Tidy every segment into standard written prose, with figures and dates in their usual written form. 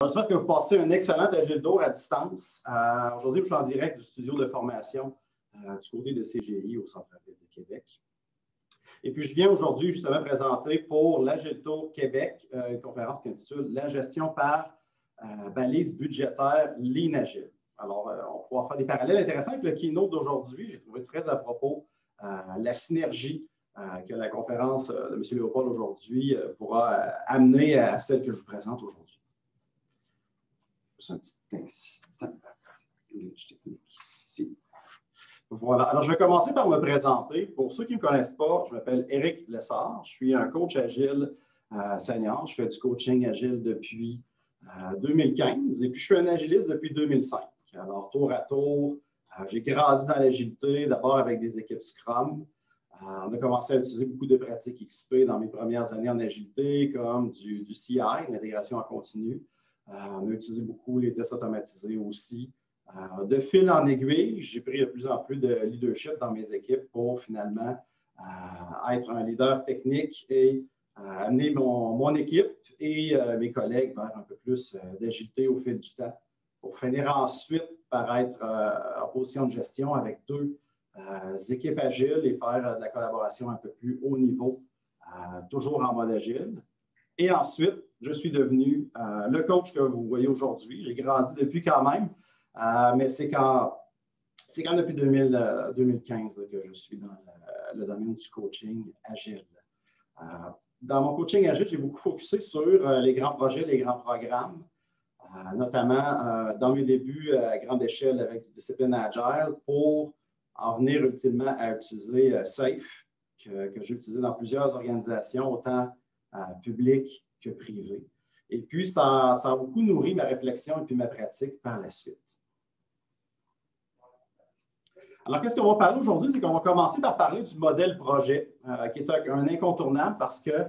J'espère que vous passez un excellent Agile d'Or à distance. Aujourd'hui, je suis en direct du studio de formation du côté de CGI au centre-ville de Québec. Et puis, je viens aujourd'hui justement présenter pour l'Agile Tour Québec une conférence qui s'intitule « La gestion par balise budgétaire Lean Agile ». Alors, on pourra faire des parallèles intéressants avec le keynote d'aujourd'hui. J'ai trouvé très à propos la synergie que la conférence de M. Léopold aujourd'hui pourra amener à celle que je vous présente aujourd'hui. Un petit instant. Ici. Voilà. Alors, je vais commencer par me présenter. Pour ceux qui ne me connaissent pas, je m'appelle Éric Lessard. Je suis un coach agile senior. Je fais du coaching agile depuis 2015 et puis je suis un agiliste depuis 2005. Alors, tour à tour, j'ai grandi dans l'agilité, d'abord avec des équipes Scrum. On a commencé à utiliser beaucoup de pratiques XP dans mes premières années en agilité, comme du CI, l'intégration en continu. On a utilisé beaucoup les tests automatisés aussi. De fil en aiguille, j'ai pris de plus en plus de leadership dans mes équipes pour finalement être un leader technique et amener mon équipe et mes collègues vers un peu plus d'agilité au fil du temps pour finir ensuite par être en position de gestion avec deux équipes agiles et faire de la collaboration un peu plus haut niveau, toujours en mode agile. Et ensuite, je suis devenu le coach que vous voyez aujourd'hui. J'ai grandi depuis quand même, mais c'est quand depuis 2015 que je suis dans le domaine du coaching agile. Dans mon coaching agile, j'ai beaucoup focusé sur les grands projets, les grands programmes, notamment dans mes débuts à grande échelle avec du discipline agile pour en venir ultimement à utiliser SAFe, que j'ai utilisé dans plusieurs organisations, autant public que privé. Et puis, ça a beaucoup nourri ma réflexion et puis ma pratique par la suite. Alors, qu'est-ce qu'on va parler aujourd'hui? C'est qu'on va commencer par parler du modèle projet, qui est un incontournable parce que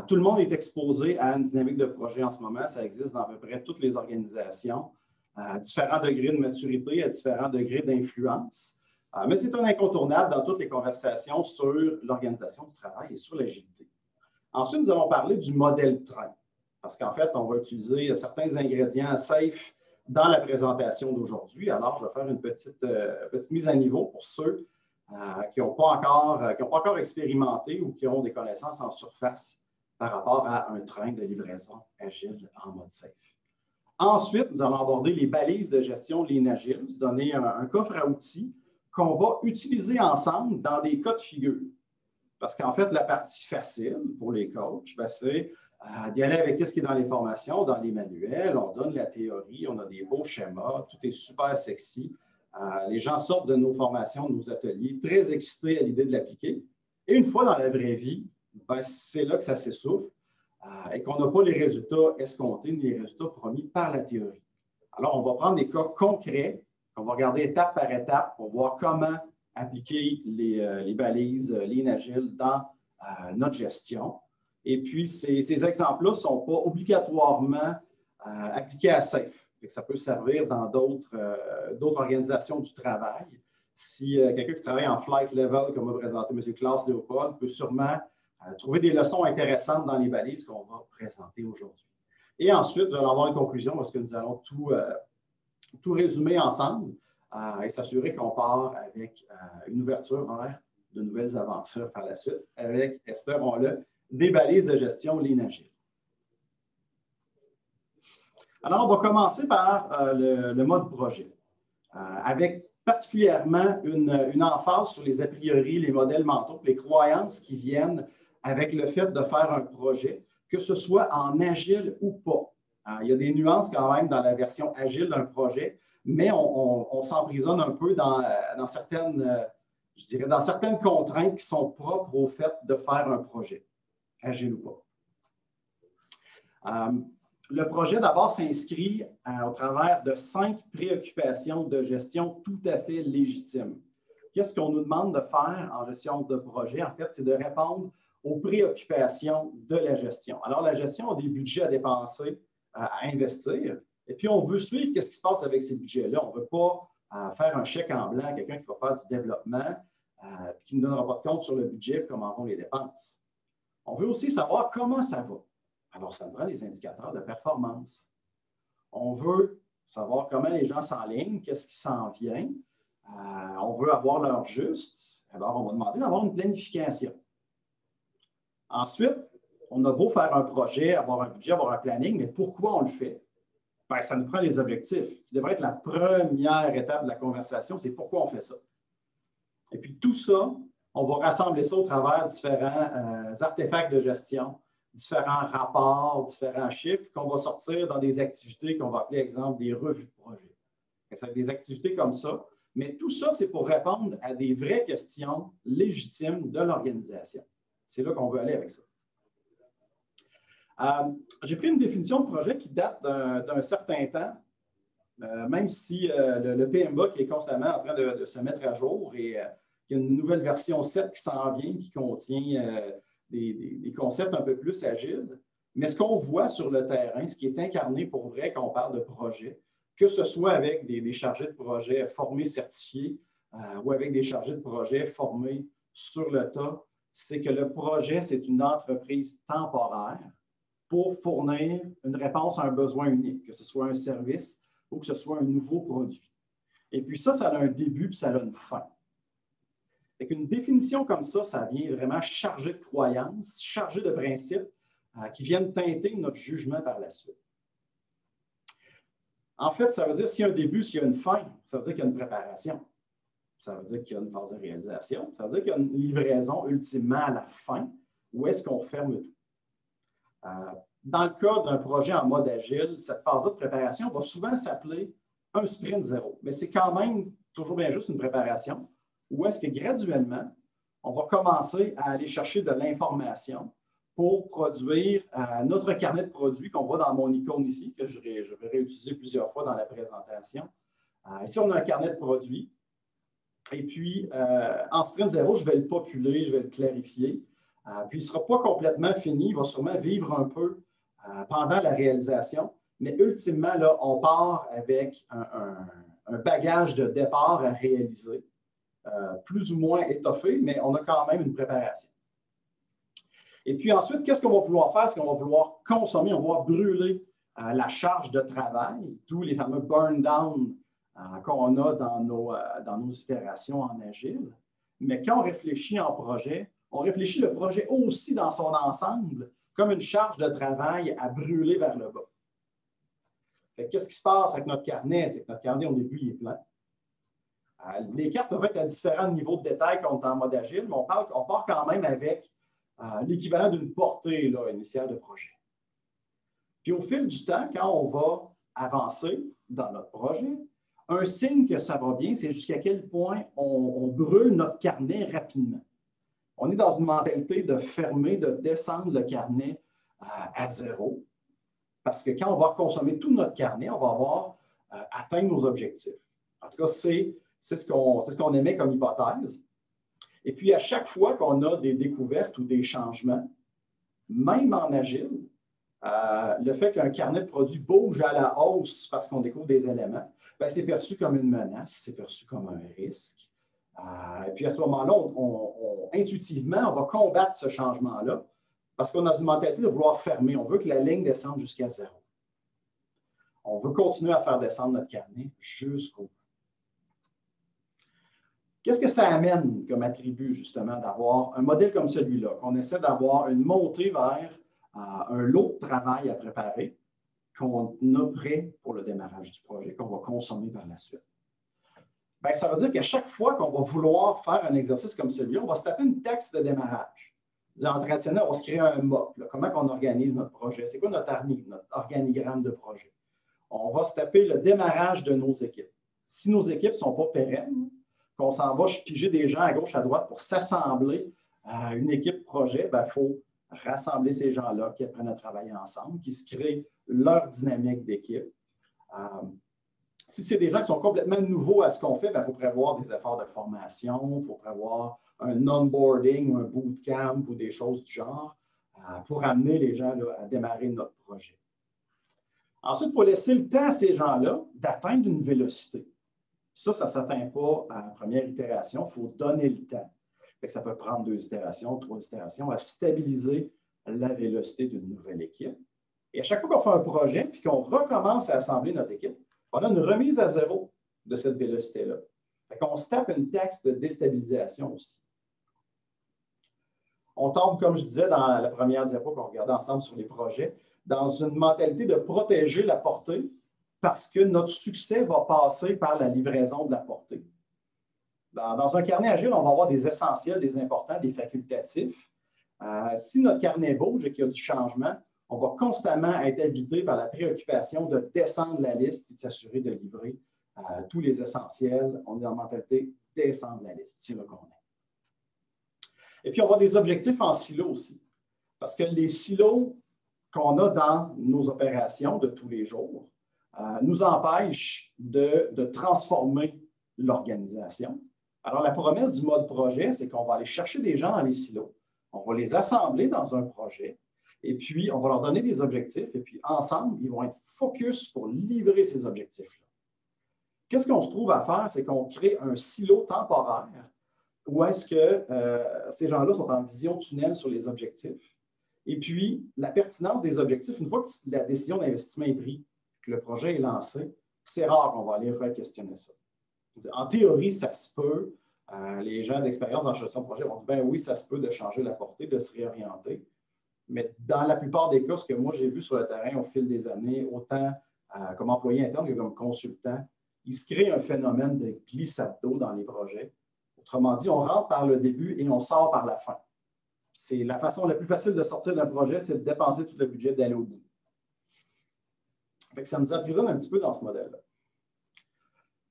tout le monde est exposé à une dynamique de projet en ce moment. Ça existe dans à peu près toutes les organisations, à différents degrés de maturité, à différents degrés d'influence. Mais c'est un incontournable dans toutes les conversations sur l'organisation du travail et sur l'agilité. Ensuite, nous allons parler du modèle train, parce qu'en fait, on va utiliser certains ingrédients SAFe dans la présentation d'aujourd'hui. Alors, je vais faire une petite mise à niveau pour ceux qui n'ont pas encore expérimenté ou qui ont des connaissances en surface par rapport à un train de livraison agile en mode SAFe. Ensuite, nous allons aborder les balises de gestion Lean Agile, nous donner un coffre à outils qu'on va utiliser ensemble dans des cas de figure. Parce qu'en fait, la partie facile pour les coachs, c'est d'y aller avec ce qui est dans les formations, dans les manuels. On donne la théorie, on a des beaux schémas, tout est super sexy. Les gens sortent de nos formations, de nos ateliers, très excités à l'idée de l'appliquer. Et une fois dans la vraie vie, c'est là que ça s'essouffle et qu'on n'a pas les résultats escomptés ni les résultats promis par la théorie. Alors, on va prendre des cas concrets, on va regarder étape par étape pour voir comment appliquer les balises Lean Agile dans notre gestion. Et puis, ces exemples-là ne sont pas obligatoirement appliqués à SAFe. Ça peut servir dans d'autres organisations du travail. Si quelqu'un qui travaille en flight level, comme a présenté M. Klaus Léopold, peut sûrement trouver des leçons intéressantes dans les balises qu'on va présenter aujourd'hui. Et ensuite, nous allons avoir une conclusion parce que nous allons tout résumer ensemble. Et s'assurer qu'on part avec une ouverture vers de nouvelles aventures par la suite, avec, espérons-le, des balises de gestion Lean Agile. Alors, on va commencer par le mode projet, avec particulièrement une emphase sur les a priori, les modèles mentaux, les croyances qui viennent avec le fait de faire un projet, que ce soit en agile ou pas. Il y a des nuances quand même dans la version agile d'un projet, mais on s'emprisonne un peu dans certaines contraintes qui sont propres au fait de faire un projet, agile ou pas. Le projet, d'abord, s'inscrit au travers de 5 préoccupations de gestion tout à fait légitimes. Qu'est-ce qu'on nous demande de faire en gestion de projet? En fait, c'est de répondre aux préoccupations de la gestion. Alors, la gestion a des budgets à dépenser, à investir. Et puis, on veut suivre ce qui se passe avec ces budgets-là. On ne veut pas faire un chèque en blanc à quelqu'un qui va faire du développement et qui ne donnera pas de compte sur le budget et comment vont les dépenses. On veut aussi savoir comment ça va. Alors, ça nous prend des indicateurs de performance. On veut savoir comment les gens s'enlignent, qu'est-ce qui s'en vient. On veut avoir l'heure juste. Alors, on va demander d'avoir une planification. Ensuite, on a beau faire un projet, avoir un budget, avoir un planning, mais pourquoi on le fait? Bien, ça nous prend les objectifs, qui devrait être la première étape de la conversation, c'est pourquoi on fait ça. Et puis tout ça, on va rassembler ça au travers de différents artefacts de gestion, différents rapports, différents chiffres qu'on va sortir dans des activités qu'on va appeler, exemple, des revues de projet. C'est des activités comme ça. Mais tout ça, c'est pour répondre à des vraies questions légitimes de l'organisation. C'est là qu'on veut aller avec ça. J'ai pris une définition de projet qui date d'un certain temps, même si le PMBOK est constamment en train de se mettre à jour et il y a une nouvelle version 7 qui s'en vient, qui contient des concepts un peu plus agiles. Mais ce qu'on voit sur le terrain, ce qui est incarné pour vrai quand on parle de projet, que ce soit avec des chargés de projet formés, certifiés, ou avec des chargés de projet formés sur le tas, c'est que le projet, c'est une entreprise temporaire pour fournir une réponse à un besoin unique, que ce soit un service ou que ce soit un nouveau produit. Et puis ça a un début puis ça a une fin. Avec une définition comme ça vient vraiment chargé de croyances, chargé de principes qui viennent teinter notre jugement par la suite. En fait, ça veut dire s'il y a un début, s'il y a une fin, ça veut dire qu'il y a une préparation. Ça veut dire qu'il y a une phase de réalisation. Ça veut dire qu'il y a une livraison ultimement à la fin. Où est-ce qu'on ferme tout? Dans le cas d'un projet en mode agile, cette phase-là de préparation va souvent s'appeler un sprint zéro. Mais c'est quand même toujours bien juste une préparation. Où est-ce que graduellement, on va commencer à aller chercher de l'information pour produire notre carnet de produits qu'on voit dans mon icône ici, que je vais réutiliser plusieurs fois dans la présentation. Ici, on a un carnet de produits. Et puis, en sprint zéro, je vais le populer, je vais le clarifier. Puis, il ne sera pas complètement fini, il va sûrement vivre un peu pendant la réalisation. Mais ultimement, là, on part avec un bagage de départ à réaliser, plus ou moins étoffé, mais on a quand même une préparation. Et puis ensuite, qu'est-ce qu'on va vouloir faire? C'est qu'on va vouloir consommer, on va vouloir brûler la charge de travail, tous les fameux burn down qu'on a dans nos itérations en agile. Mais quand on réfléchit en projet, on réfléchit le projet aussi dans son ensemble comme une charge de travail à brûler vers le bas. Qu'est-ce qui se passe avec notre carnet? C'est que notre carnet, au début, il est plein. Les cartes peuvent être à différents niveaux de détail quand on est en mode agile, mais on part quand même avec l'équivalent d'une portée là, initiale de projet. Puis au fil du temps, quand on va avancer dans notre projet, un signe que ça va bien, c'est jusqu'à quel point on brûle notre carnet rapidement. On est dans une mentalité de fermer, de descendre le carnet à zéro, parce que quand on va consommer tout notre carnet, on va avoir atteint nos objectifs. En tout cas, c'est ce qu'on émet comme hypothèse. Et puis, à chaque fois qu'on a des découvertes ou des changements, même en agile, le fait qu'un carnet de produits bouge à la hausse parce qu'on découvre des éléments, c'est perçu comme une menace, c'est perçu comme un risque. Et puis, à ce moment-là, intuitivement, on va combattre ce changement-là parce qu'on a une mentalité de vouloir fermer. On veut que la ligne descende jusqu'à zéro. On veut continuer à faire descendre notre carnet jusqu'au bout. Qu'est-ce que ça amène comme attribut, justement, d'avoir un modèle comme celui-là, qu'on essaie d'avoir une montée vers un lot de travail à préparer, qu'on a prêt pour le démarrage du projet, qu'on va consommer par la suite? Bien, ça veut dire qu'à chaque fois qu'on va vouloir faire un exercice comme celui-là, on va se taper une texte de démarrage. En traditionnel, on va se créer un MOP. Comment on organise notre projet? C'est quoi notre organigramme de projet? On va se taper le démarrage de nos équipes. Si nos équipes ne sont pas pérennes, qu'on s'en va piger des gens à gauche, à droite pour s'assembler à une équipe projet, il faut rassembler ces gens-là qui apprennent à travailler ensemble, qui se créent leur dynamique d'équipe. Si c'est des gens qui sont complètement nouveaux à ce qu'on fait, il faut prévoir des efforts de formation, il faut prévoir un onboarding ou un bootcamp ou des choses du genre pour amener les gens là, à démarrer notre projet. Ensuite, il faut laisser le temps à ces gens-là d'atteindre une vélocité. Ça ne s'atteint pas à la première itération, il faut donner le temps. Ça peut prendre 2 itérations, 3 itérations à stabiliser la vélocité d'une nouvelle équipe. Et à chaque fois qu'on fait un projet puis qu'on recommence à assembler notre équipe, on a une remise à zéro de cette vélocité-là. Fait qu'on se tape une taxe de déstabilisation aussi. On tombe, comme je disais dans la première diapo qu'on regardait ensemble sur les projets, dans une mentalité de protéger la portée parce que notre succès va passer par la livraison de la portée. Dans un carnet agile, on va avoir des essentiels, des importants, des facultatifs. Si notre carnet bouge et qu'il y a du changement, on va constamment être habité par la préoccupation de descendre la liste et de s'assurer de livrer tous les essentiels. On est en mentalité descendre la liste, c'est là qu'on est. Et puis, on va avoir des objectifs en silo aussi. Parce que les silos qu'on a dans nos opérations de tous les jours nous empêchent de transformer l'organisation. Alors, la promesse du mode projet, c'est qu'on va aller chercher des gens dans les silos, on va les assembler dans un projet, et puis on va leur donner des objectifs, et puis ensemble, ils vont être focus pour livrer ces objectifs-là. Qu'est-ce qu'on se trouve à faire? C'est qu'on crée un silo temporaire où est-ce que ces gens-là sont en vision tunnel sur les objectifs. Et puis, la pertinence des objectifs, une fois que la décision d'investissement est prise, que le projet est lancé, c'est rare qu'on va aller re-questionner ça. En théorie, ça se peut. Les gens d'expérience en gestion de projet vont dire, ben oui, ça se peut de changer la portée, de se réorienter. Mais dans la plupart des cas, ce que moi j'ai vu sur le terrain au fil des années, autant comme employé interne que comme consultant, il se crée un phénomène de glissade d'eau dans les projets. Autrement dit, on rentre par le début et on sort par la fin. C'est la façon la plus facile de sortir d'un projet, c'est de dépenser tout le budget, d'aller au bout. Fait que ça nous emprisonne un petit peu dans ce modèle-là.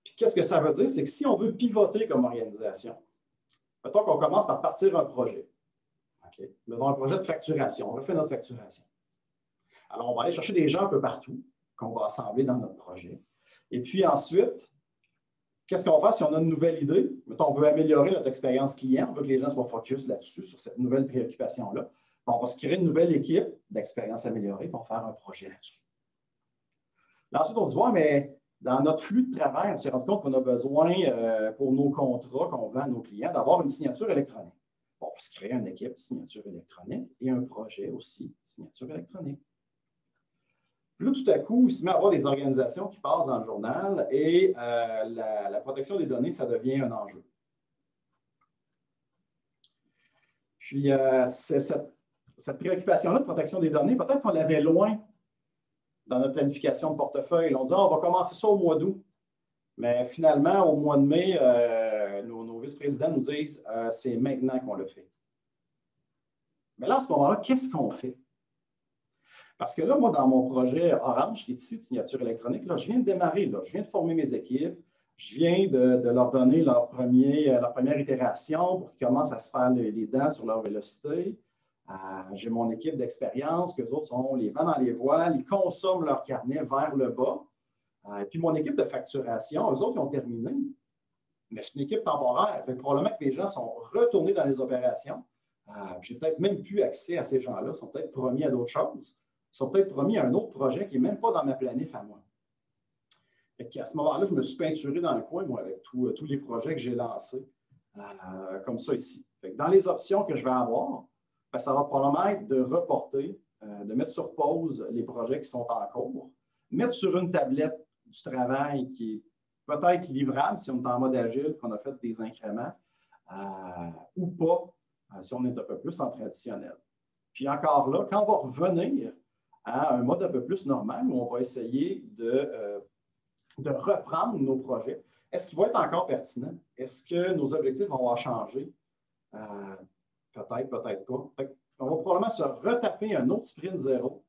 Puis qu'est-ce que ça veut dire? C'est que si on veut pivoter comme organisation, mettons qu'on commence par partir un projet. Okay? Mettons un projet de facturation. On refait notre facturation. Alors, on va aller chercher des gens un peu partout qu'on va assembler dans notre projet. Et puis ensuite, qu'est-ce qu'on va faire si on a une nouvelle idée? Mettons, on veut améliorer notre expérience client, on veut que les gens soient focus là-dessus, sur cette nouvelle préoccupation-là. On va se créer une nouvelle équipe d'expérience améliorée pour faire un projet là-dessus. Là, ensuite, on se dit, ouais, mais dans notre flux de travail, on s'est rendu compte qu'on a besoin, pour nos contrats qu'on vend à nos clients, d'avoir une signature électronique. Bon, on va se créer une équipe signature électronique et un projet aussi signature électronique. Puis là, tout à coup, il se met à avoir des organisations qui passent dans le journal et la protection des données, ça devient un enjeu. Puis, cette préoccupation-là de protection des données, peut-être qu'on l'avait loin dans notre planification de portefeuille. On dit, on va commencer ça au mois d'août. Mais finalement, au mois de mai, nos vice-présidents nous disent, c'est maintenant qu'on le fait. Mais là, à ce moment-là, qu'est-ce qu'on fait? Parce que là, moi, dans mon projet Orange, qui est ici de signature électronique, là, je viens de démarrer, là, je viens de former mes équipes, je viens de leur donner leur première itération pour qu'ils commencent à se faire les dents sur leur vélocité. J'ai mon équipe d'expérience, qu'eux autres sont les vents dans les voiles, ils consomment leur carnet vers le bas. Et puis mon équipe de facturation, eux autres, ils ont terminé. Mais c'est une équipe temporaire. Fait que probablement que les gens sont retournés dans les opérations. J'ai peut-être même plus accès à ces gens-là. Ils sont peut-être promis à d'autres choses. Ils sont peut-être promis à un autre projet qui n'est même pas dans ma planif à moi. À ce moment-là, je me suis peinturé dans le coin, moi, avec tous les projets que j'ai lancés, comme ça ici. Fait que dans les options que je vais avoir, ben, ça va probablement être de reporter, de mettre sur pause les projets qui sont en cours, mettre sur une tablette du travail qui est peut-être livrable si on est en mode agile, qu'on a fait des incréments, ou pas, si on est un peu plus en traditionnel. Puis encore là, quand on va revenir à un mode un peu plus normal, où on va essayer de reprendre nos projets, est-ce qu'ils vont être encore pertinents? Est-ce que nos objectifs vont avoir changé? Peut-être, peut-être pas. On va probablement se retaper un autre sprint zéro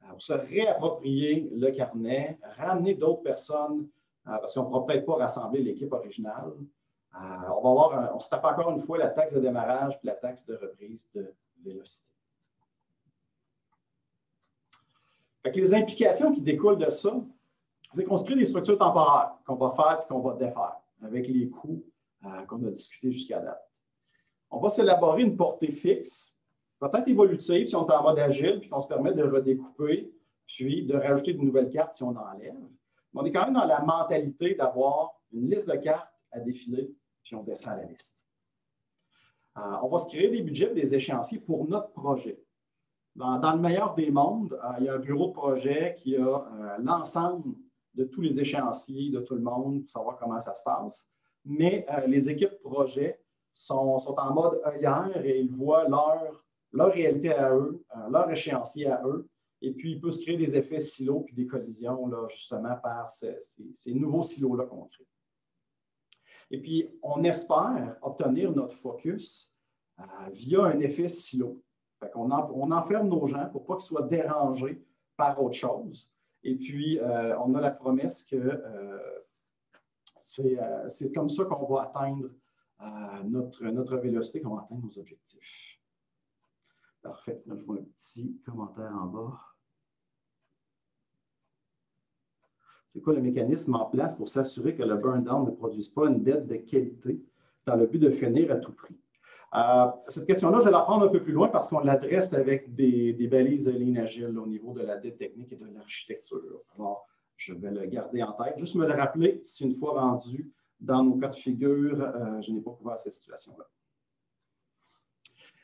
pour se réapproprier le carnet, ramener d'autres personnes, parce qu'on ne pourra peut-être pas rassembler l'équipe originale. On se tape encore une fois la taxe de démarrage puis la taxe de reprise de vélocité. Fait que les implications qui découlent de ça, c'est qu'on se crée des structures temporaires qu'on va faire et qu'on va défaire avec les coûts qu'on a discutés jusqu'à date. On va s'élaborer une portée fixe, peut-être évolutive si on est en mode agile, puis qu'on se permet de redécouper, puis de rajouter de nouvelles cartes si on enlève. Mais on est quand même dans la mentalité d'avoir une liste de cartes à défiler, puis on descend la liste. On va se créer des budgets, des échéanciers pour notre projet. Dans le meilleur des mondes, il y a un bureau de projet qui a l'ensemble de tous les échéanciers de tout le monde pour savoir comment ça se passe. Mais les équipes projet sont en mode œillère et ils voient leur réalité à eux, leur échéancier à eux. Et puis, il peut se créer des effets silos puis des collisions, là, justement, par ces nouveaux silos-là qu'on crée. Et puis, on espère obtenir notre focus via un effet silo. Fait qu'on on enferme nos gens pour pas qu'ils soient dérangés par autre chose. Et puis, on a la promesse que c'est comme ça qu'on va atteindre notre vélocité, qu'on va atteindre nos objectifs. Parfait. Là, je vois un petit commentaire en bas. C'est quoi le mécanisme en place pour s'assurer que le burn-down ne produise pas une dette de qualité dans le but de finir à tout prix? Cette question-là, je vais la prendre un peu plus loin parce qu'on l'adresse avec des balises Lean Agile au niveau de la dette technique et de l'architecture. Alors, je vais le garder en tête. Juste me le rappeler si une fois rendu dans nos cas de figure, je n'ai pas couvert cette situation-là.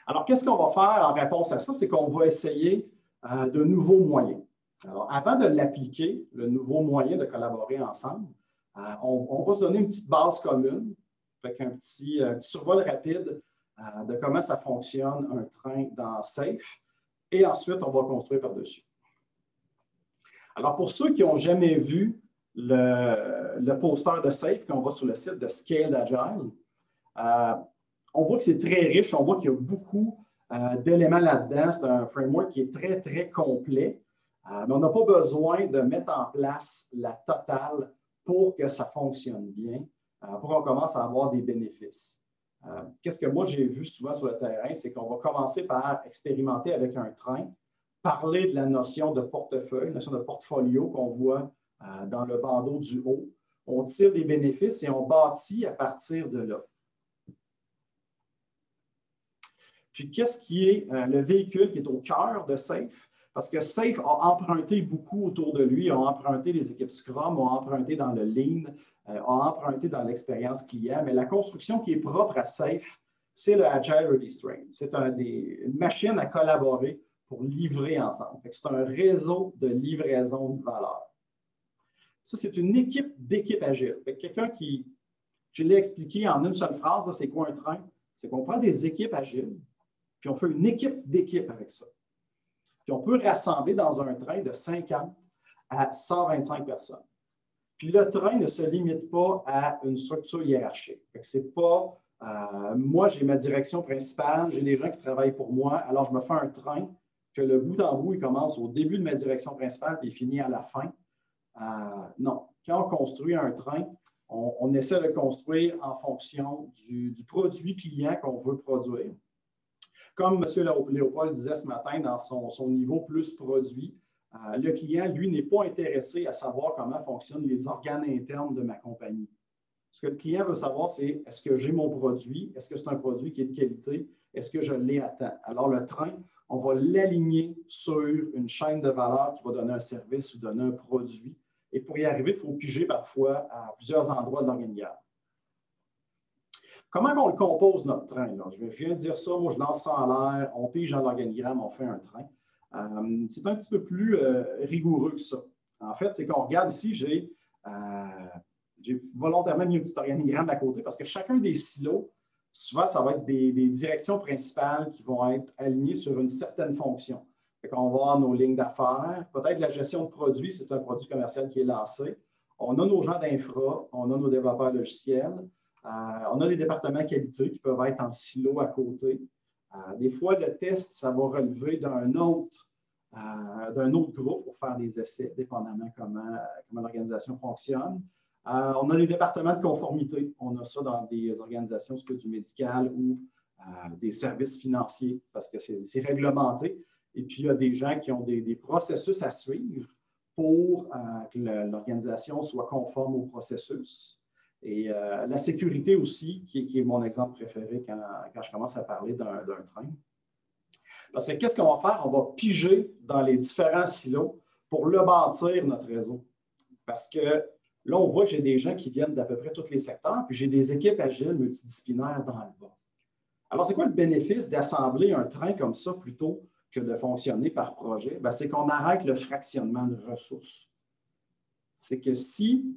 Alors, qu'est-ce qu'on va faire en réponse à ça? C'est qu'on va essayer de nouveaux moyens. Alors, avant de l'appliquer, le nouveau moyen de collaborer ensemble, on va se donner une petite base commune, avec un petit survol rapide de comment ça fonctionne un train dans SAFe, et ensuite, on va construire par-dessus. Alors, pour ceux qui n'ont jamais vu le poster de SAFe, qu'on voit sur le site de Scaled Agile, on voit que c'est très riche, on voit qu'il y a beaucoup d'éléments là-dedans. C'est un framework qui est très, très complet, mais on n'a pas besoin de mettre en place la totale pour que ça fonctionne bien, pour qu'on commence à avoir des bénéfices. Qu'est-ce que moi j'ai vu souvent sur le terrain, c'est qu'on va commencer par expérimenter avec un train, parler de la notion de portefeuille, la notion de portfolio qu'on voit dans le bandeau du haut. On tire des bénéfices et on bâtit à partir de là. Puis, qu'est-ce qui est le véhicule qui est au cœur de SAFe? Parce que SAFe a emprunté beaucoup autour de lui, a emprunté les équipes Scrum, a emprunté dans le Lean, a emprunté dans l'expérience client, mais la construction qui est propre à SAFe, c'est le Agile Release Train. C'est une machine à collaborer pour livrer ensemble. C'est un réseau de livraison de valeur. Ça, c'est une équipe d'équipe agile. Quelqu'un qui, je l'ai expliqué en une seule phrase, c'est quoi un train? C'est qu'on prend des équipes agiles, puis on fait une équipe d'équipe avec ça. Puis on peut rassembler dans un train de 50 à 125 personnes. Puis le train ne se limite pas à une structure hiérarchique. C'est pas, moi, j'ai ma direction principale, j'ai des gens qui travaillent pour moi, alors je me fais un train que le bout en bout, il commence au début de ma direction principale puis il finit à la fin. Non. Quand on construit un train, on essaie de construire en fonction du produit client qu'on veut produire. Comme M. Léopold disait ce matin dans son niveau plus produit, le client, lui, n'est pas intéressé à savoir comment fonctionnent les organes internes de ma compagnie. Ce que le client veut savoir, c'est est-ce que j'ai mon produit? Est-ce que c'est un produit qui est de qualité? Est-ce que je l'ai à temps? Alors, le train, on va l'aligner sur une chaîne de valeur qui va donner un service ou donner un produit. Et pour y arriver, il faut piger parfois à plusieurs endroits de l'organigramme. Comment on le compose, notre train? Là? Je viens de dire ça, moi je lance ça en l'air, on pige dans l'organigramme, on fait un train. C'est un petit peu plus rigoureux que ça. En fait, c'est qu'on regarde ici, j'ai volontairement mis un petit organigramme à côté parce que chacun des silos, souvent, ça va être des directions principales qui vont être alignées sur une certaine fonction. On va avoir nos lignes d'affaires, peut-être la gestion de produits, si c'est un produit commercial qui est lancé. On a nos gens d'infra, on a nos développeurs logiciels. On a des départements qualité qui peuvent être en silo à côté. Des fois, le test, ça va relever d'un autre groupe pour faire des essais, dépendamment comment l'organisation fonctionne. On a des départements de conformité. On a ça dans des organisations, ce que du médical ou des services financiers, parce que c'est réglementé. Et puis, il y a des gens qui ont des processus à suivre pour que l'organisation soit conforme au processus. Et la sécurité aussi, qui est mon exemple préféré quand je commence à parler d'un train. Parce que qu'est-ce qu'on va faire? On va piger dans les différents silos pour le bâtir, notre réseau. Parce que là, on voit que j'ai des gens qui viennent d'à peu près tous les secteurs, puis j'ai des équipes agiles multidisciplinaires dans le bas. Alors, c'est quoi le bénéfice d'assembler un train comme ça plutôt que de fonctionner par projet, c'est qu'on arrête le fractionnement de ressources. C'est que si,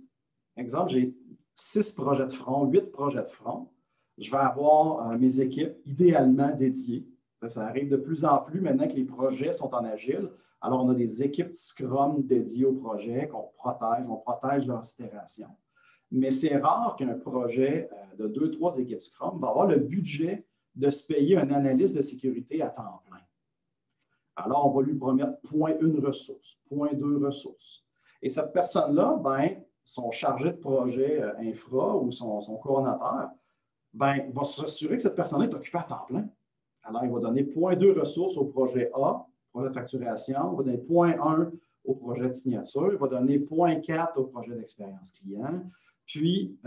exemple, j'ai 6 projets de front, 8 projets de front, je vais avoir mes équipes idéalement dédiées. Ça arrive de plus en plus maintenant que les projets sont en agile. Alors, on a des équipes Scrum dédiées au projet qu'on protège, on protège leurs itérations. Mais c'est rare qu'un projet de 2-3 équipes Scrum va avoir le budget de se payer un analyste de sécurité à temps plein. Alors, on va lui promettre 0,1 ressource, 0,2 ressources. Et cette personne-là, son chargé de projet infra ou son coordonnateur, va s'assurer que cette personne-là est occupée à temps plein. Alors, il va donner 0,2 ressources au projet A, projet de facturation, il va donner 0,1 au projet de signature, il va donner 0,4 au projet d'expérience client. Puis,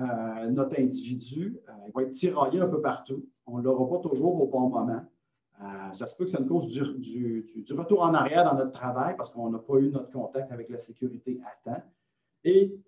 notre individu, il va être tiraillé un peu partout. On ne l'aura pas toujours au bon moment. Ça se peut que ça nous cause du retour en arrière dans notre travail parce qu'on n'a pas eu notre contact avec la sécurité à temps. Et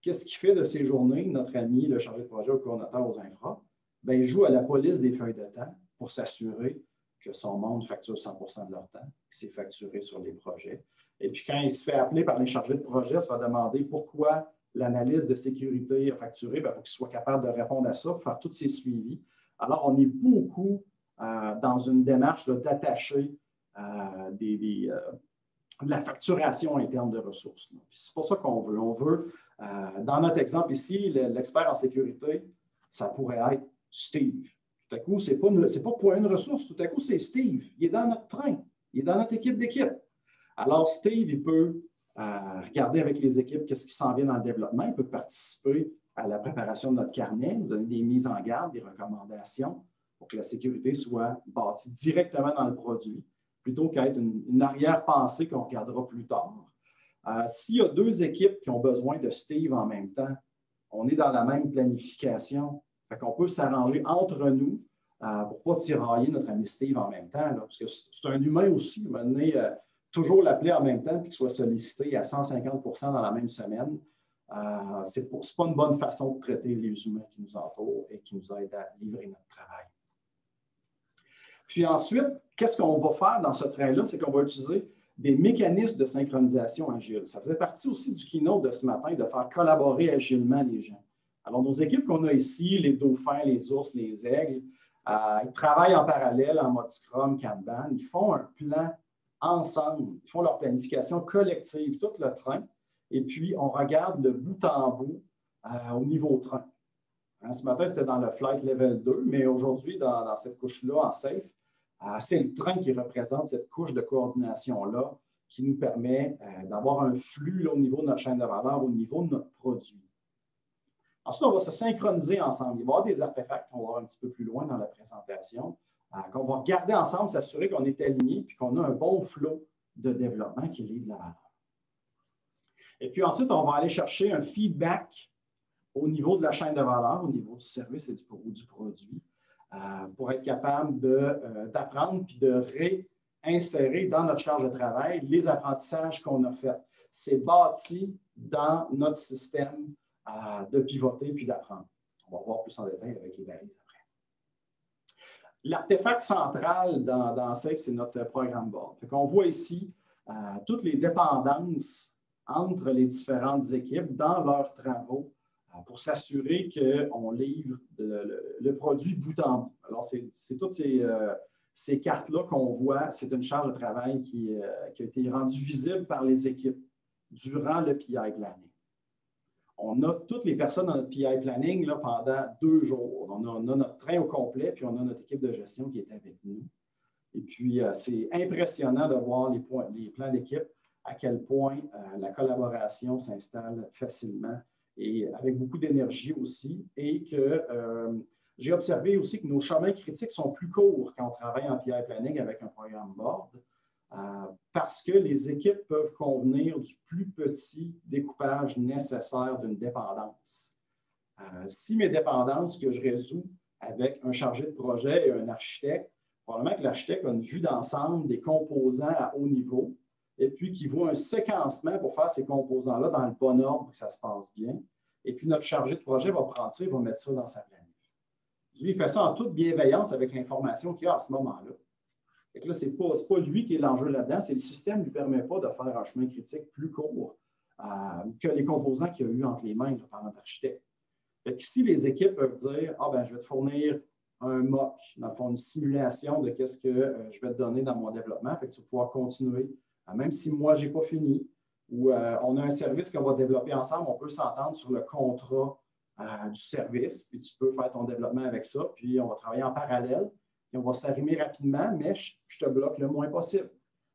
qu'est-ce qu'il fait de ces journées, notre ami, le chargé de projet ou le coordonnateur aux infra? Il joue à la police des feuilles de temps pour s'assurer que son monde facture 100% de leur temps, que c'est facturé sur les projets. Et puis, quand il se fait appeler par les chargés de projet, il se va demander pourquoi l'analyse de sécurité a facturé. Il faut qu'il soit capable de répondre à ça, pour faire tous ces suivis. Alors, on est beaucoup dans une démarche d'attacher de la facturation interne de ressources. C'est pour ça qu'on veut. On veut, dans notre exemple ici, l'expert en sécurité, ça pourrait être Steve. Tout à coup, ce n'est pas pour une ressource, tout à coup, c'est Steve. Il est dans notre train, il est dans notre équipe d'équipe. Alors, Steve, il peut regarder avec les équipes qu'est-ce qui s'en vient dans le développement, il peut participer à la préparation de notre carnet, nous donner des mises en garde, des recommandations pour que la sécurité soit bâtie directement dans le produit, plutôt qu'être une arrière-pensée qu'on regardera plus tard. S'il y a 2 équipes qui ont besoin de Steve en même temps, on est dans la même planification. Fait qu'on peut s'arranger entre nous pour ne pas tirailler notre ami Steve en même temps, parce que c'est un humain aussi. À un moment donné, toujours l'appeler en même temps et qu'il soit sollicité à 150% dans la même semaine, ce n'est pas une bonne façon de traiter les humains qui nous entourent et qui nous aident à livrer notre travail. Puis ensuite, qu'est-ce qu'on va faire dans ce train-là? C'est qu'on va utiliser des mécanismes de synchronisation agile. Ça faisait partie aussi du keynote de ce matin, de faire collaborer agilement les gens. Alors, nos équipes qu'on a ici, les dauphins, les ours, les aigles, ils travaillent en parallèle en mode Scrum, Kanban. Ils font un plan ensemble. Ils font leur planification collective, tout le train. Et puis, on regarde le bout en bout au niveau train. Ce matin, c'était dans le Flight Level 2, mais aujourd'hui, dans cette couche-là, en safe, c'est le train qui représente cette couche de coordination-là qui nous permet d'avoir un flux là, au niveau de notre chaîne de valeur, au niveau de notre produit. Ensuite, on va se synchroniser ensemble. Il va y avoir des artefacts qu'on va voir un petit peu plus loin dans la présentation, qu'on va regarder ensemble, s'assurer qu'on est aligné et qu'on a un bon flot de développement qui livre la valeur. Et puis ensuite, on va aller chercher un feedback au niveau de la chaîne de valeur, au niveau du service et du produit, pour être capable d'apprendre puis de réinsérer dans notre charge de travail les apprentissages qu'on a faits. C'est bâti dans notre système de pivoter puis d'apprendre. On va voir plus en détail avec les balises après. L'artefact central dans SAFE, c'est notre programme board. On voit ici toutes les dépendances entre les différentes équipes dans leurs travaux pour s'assurer qu'on livre le produit bout en bout. Alors, c'est toutes ces cartes-là qu'on voit. C'est une charge de travail qui a été rendue visible par les équipes durant le PI Planning. On a toutes les personnes dans notre PI Planning là, pendant 2 jours. On a notre train au complet, puis on a notre équipe de gestion qui est avec nous. Et puis, c'est impressionnant de voir les plans d'équipe, à quel point la collaboration s'installe facilement et avec beaucoup d'énergie aussi. Et que j'ai observé aussi que nos chemins critiques sont plus courts quand on travaille en PI Planning avec un programme board. Parce que les équipes peuvent convenir du plus petit découpage nécessaire d'une dépendance. Si mes dépendances que je résous avec un chargé de projet et un architecte, probablement que l'architecte a une vue d'ensemble des composants à haut niveau et puis qu'il voit un séquencement pour faire ces composants-là dans le bon ordre pour que ça se passe bien. Et puis notre chargé de projet va prendre ça et va mettre ça dans sa planif. Lui, il fait ça en toute bienveillance avec l'information qu'il a à ce moment-là. Fait que là, ce n'est pas lui qui est l'enjeu là-dedans, c'est le système ne lui permet pas de faire un chemin critique plus court que les composants qu'il y a eu entre les mains par notre architecte. Fait que si les équipes peuvent dire « Ah, ben, je vais te fournir un mock, dans le fond, une simulation de ce que je vais te donner dans mon développement. » Fait que tu vas pouvoir continuer, même si moi, je n'ai pas fini, ou on a un service qu'on va développer ensemble, on peut s'entendre sur le contrat du service, puis tu peux faire ton développement avec ça, puis on va travailler en parallèle, puis on va s'arrimer rapidement, mais je te bloque le moins possible.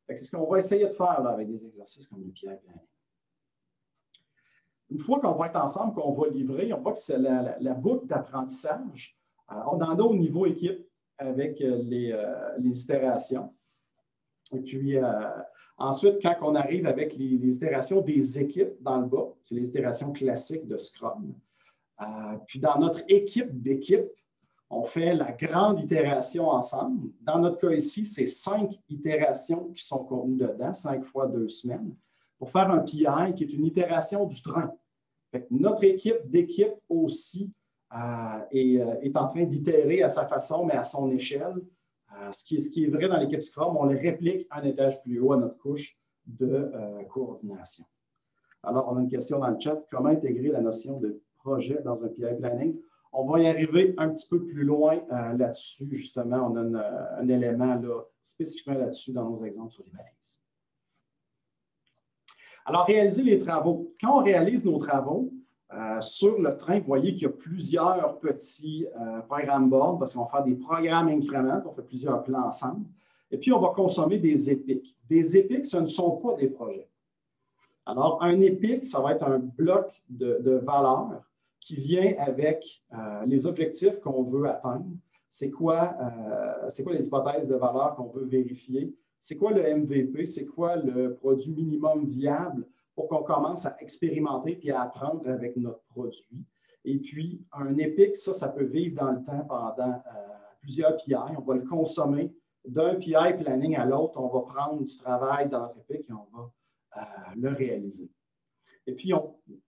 C'est ce qu'on va essayer de faire là, avec des exercices comme le PI Planning. Une fois qu'on va être ensemble, qu'on va livrer, on voit que c'est la boucle d'apprentissage. On en a au niveau équipe avec les itérations. Et puis, ensuite, quand on arrive avec les itérations des équipes dans le bas, c'est les itérations classiques de Scrum. Puis, dans notre équipe d'équipe, on fait la grande itération ensemble. Dans notre cas ici, c'est 5 itérations qui sont contenues dedans, 5 fois 2 semaines, pour faire un PI qui est une itération du train. Fait que notre équipe d'équipe aussi est en train d'itérer à sa façon, mais à son échelle. Ce qui est vrai dans l'équipe Scrum, on le réplique un étage plus haut à notre couche de coordination. Alors, on a une question dans le chat. Comment intégrer la notion de projet dans un PI Planning? On va y arriver un petit peu plus loin là-dessus. Justement, on a un élément là, spécifiquement là-dessus dans nos exemples sur les balises. Alors, réaliser les travaux. Quand on réalise nos travaux, sur le train, vous voyez qu'il y a plusieurs petits programmes boards parce qu'on va faire des programmes incréments, on fait plusieurs plans ensemble. Et puis, on va consommer des épiques. Des épiques, ce ne sont pas des projets. Alors, un épique, ça va être un bloc de valeurs qui vient avec les objectifs qu'on veut atteindre. C'est quoi les hypothèses de valeur qu'on veut vérifier? C'est quoi le MVP? C'est quoi le produit minimum viable pour qu'on commence à expérimenter et à apprendre avec notre produit? Et puis, un épique, ça peut vivre dans le temps pendant plusieurs PI. On va le consommer d'un PI planning à l'autre. On va prendre du travail dans notre épique et on va le réaliser. Et puis,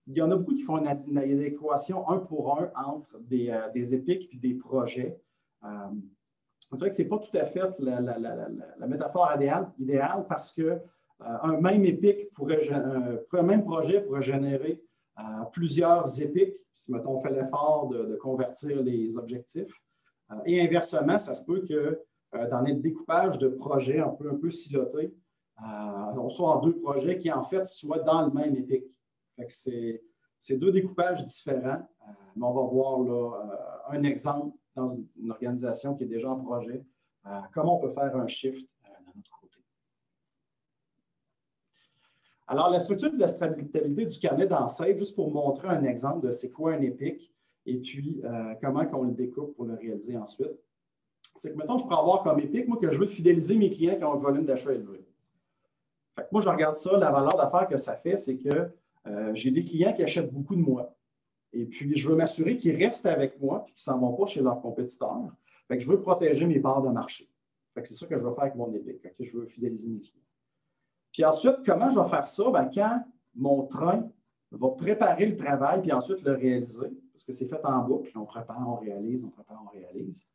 il y en a beaucoup qui font une adéquation un pour un entre des épiques et des projets. C'est vrai que ce n'est pas tout à fait la métaphore idéale parce qu'un même épique un même projet pourrait générer plusieurs épiques, si mettons, on fait l'effort de convertir les objectifs. Et inversement, ça se peut que dans notre découpage de projets un peu silotés, on soit en 2 projets qui, en fait, soient dans le même épique. C'est 2 découpages différents, mais on va voir là, un exemple dans une organisation qui est déjà en projet, comment on peut faire un shift de notre côté. Alors, la structure de la stabilité du carnet dans Save, juste pour montrer un exemple de c'est quoi un épique et puis comment on le découpe pour le réaliser ensuite. C'est que, mettons, je pourrais avoir comme épique, moi, que je veux fidéliser mes clients qui ont un volume d'achat élevé. Fait que moi, je regarde ça, la valeur d'affaires que ça fait, c'est que j'ai des clients qui achètent beaucoup de moi. Et puis, je veux m'assurer qu'ils restent avec moi et qu'ils ne s'en vont pas chez leurs compétiteurs. Fait que je veux protéger mes parts de marché. C'est ça que je vais faire avec mon épique. Okay? Je veux fidéliser mes clients. Puis ensuite, comment je vais faire ça? Bien, quand mon train va préparer le travail puis ensuite le réaliser, parce que c'est fait en boucle, on prépare, on réalise, on prépare, on réalise.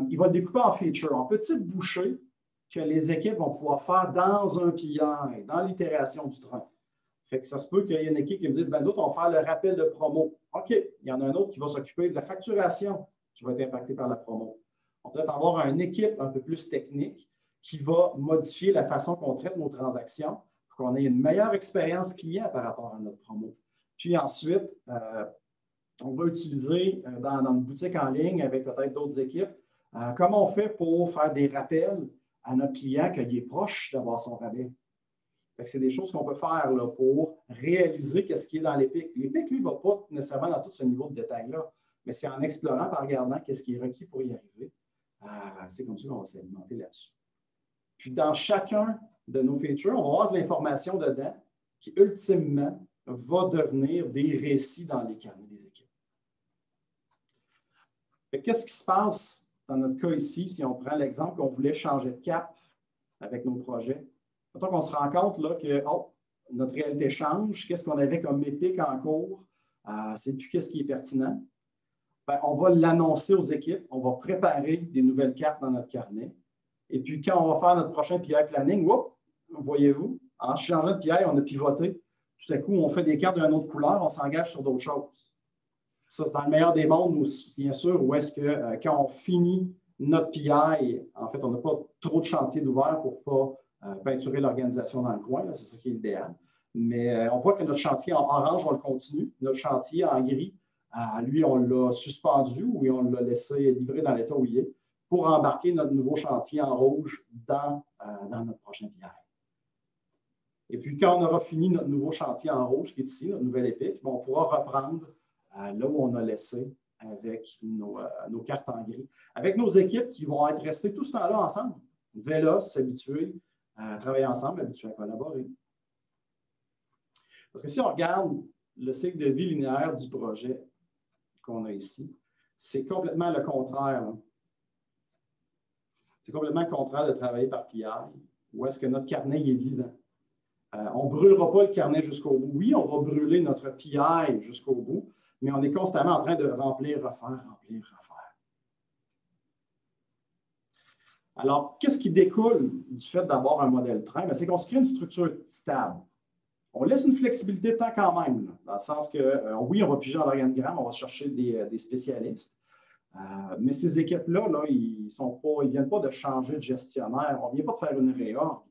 Il va le découper en features, en petites bouchées que les équipes vont pouvoir faire dans un PI, dans l'itération du train. Fait que ça se peut qu'il y ait une équipe qui me dise, ben d'autres, on va faire le rappel de promo. OK, il y en a un autre qui va s'occuper de la facturation qui va être impactée par la promo. On peut peut-être avoir une équipe un peu plus technique qui va modifier la façon qu'on traite nos transactions pour qu'on ait une meilleure expérience client par rapport à notre promo. Puis ensuite, on va utiliser dans une boutique en ligne avec peut-être d'autres équipes, comment on fait pour faire des rappels à notre client qu'il est proche d'avoir son rabais. C'est des choses qu'on peut faire là, pour réaliser ce qui est dans l'EPIC. L'EPIC, lui, ne va pas nécessairement dans tout ce niveau de détail-là, mais c'est en explorant, en regardant ce qui est requis pour y arriver. C'est comme ça qu'on va s'alimenter là-dessus. Puis, dans chacun de nos features, on va avoir de l'information dedans qui, ultimement, va devenir des récits dans les carnets des équipes. Qu'est-ce qui se passe dans notre cas ici, si on prend l'exemple qu'on voulait changer de cap avec nos projets? Mettons qu'on se rend compte là, que notre réalité change, qu'est-ce qu'on avait comme épique en cours, c'est plus qu'est-ce qui est pertinent. Bien, on va l'annoncer aux équipes, on va préparer des nouvelles cartes dans notre carnet. Et puis, quand on va faire notre prochain PI planning, voyez-vous, en changeant de PI, on a pivoté. Tout à coup, on fait des cartes d'une autre couleur, on s'engage sur d'autres choses. Ça, c'est dans le meilleur des mondes, bien sûr, où est-ce que quand on finit notre PI, en fait, on n'a pas trop de chantiers d'ouvert pour ne pas peinturer l'organisation dans le coin. C'est ça qui est l'idéal. Mais on voit que notre chantier en orange, on le continue. Notre chantier en gris, lui, on l'a suspendu ou on l'a laissé livrer dans l'état où il est pour embarquer notre nouveau chantier en rouge dans notre prochain PI. Et puis, quand on aura fini notre nouveau chantier en rouge, qui est ici, notre nouvelle épique, on pourra reprendre là où on a laissé avec nos cartes en gris, avec nos équipes qui vont être restées tout ce temps-là ensemble, véloces, s'habituer à travailler ensemble, habitués à collaborer. Parce que si on regarde le cycle de vie linéaire du projet qu'on a ici, c'est complètement le contraire. C'est complètement le contraire de travailler par PI, où est-ce que notre carnet est vivant. On ne brûlera pas le carnet jusqu'au bout. Oui, on va brûler notre PI jusqu'au bout, mais on est constamment en train de remplir, refaire, remplir, refaire. Alors, qu'est-ce qui découle du fait d'avoir un modèle train? C'est qu'on se crée une structure stable. On laisse une flexibilité de temps quand même, là, dans le sens que, oui, on va piger dans l'organigramme, on va chercher des spécialistes, mais ces équipes-là, ils ne viennent pas de changer de gestionnaire, on ne vient pas de faire une réorg.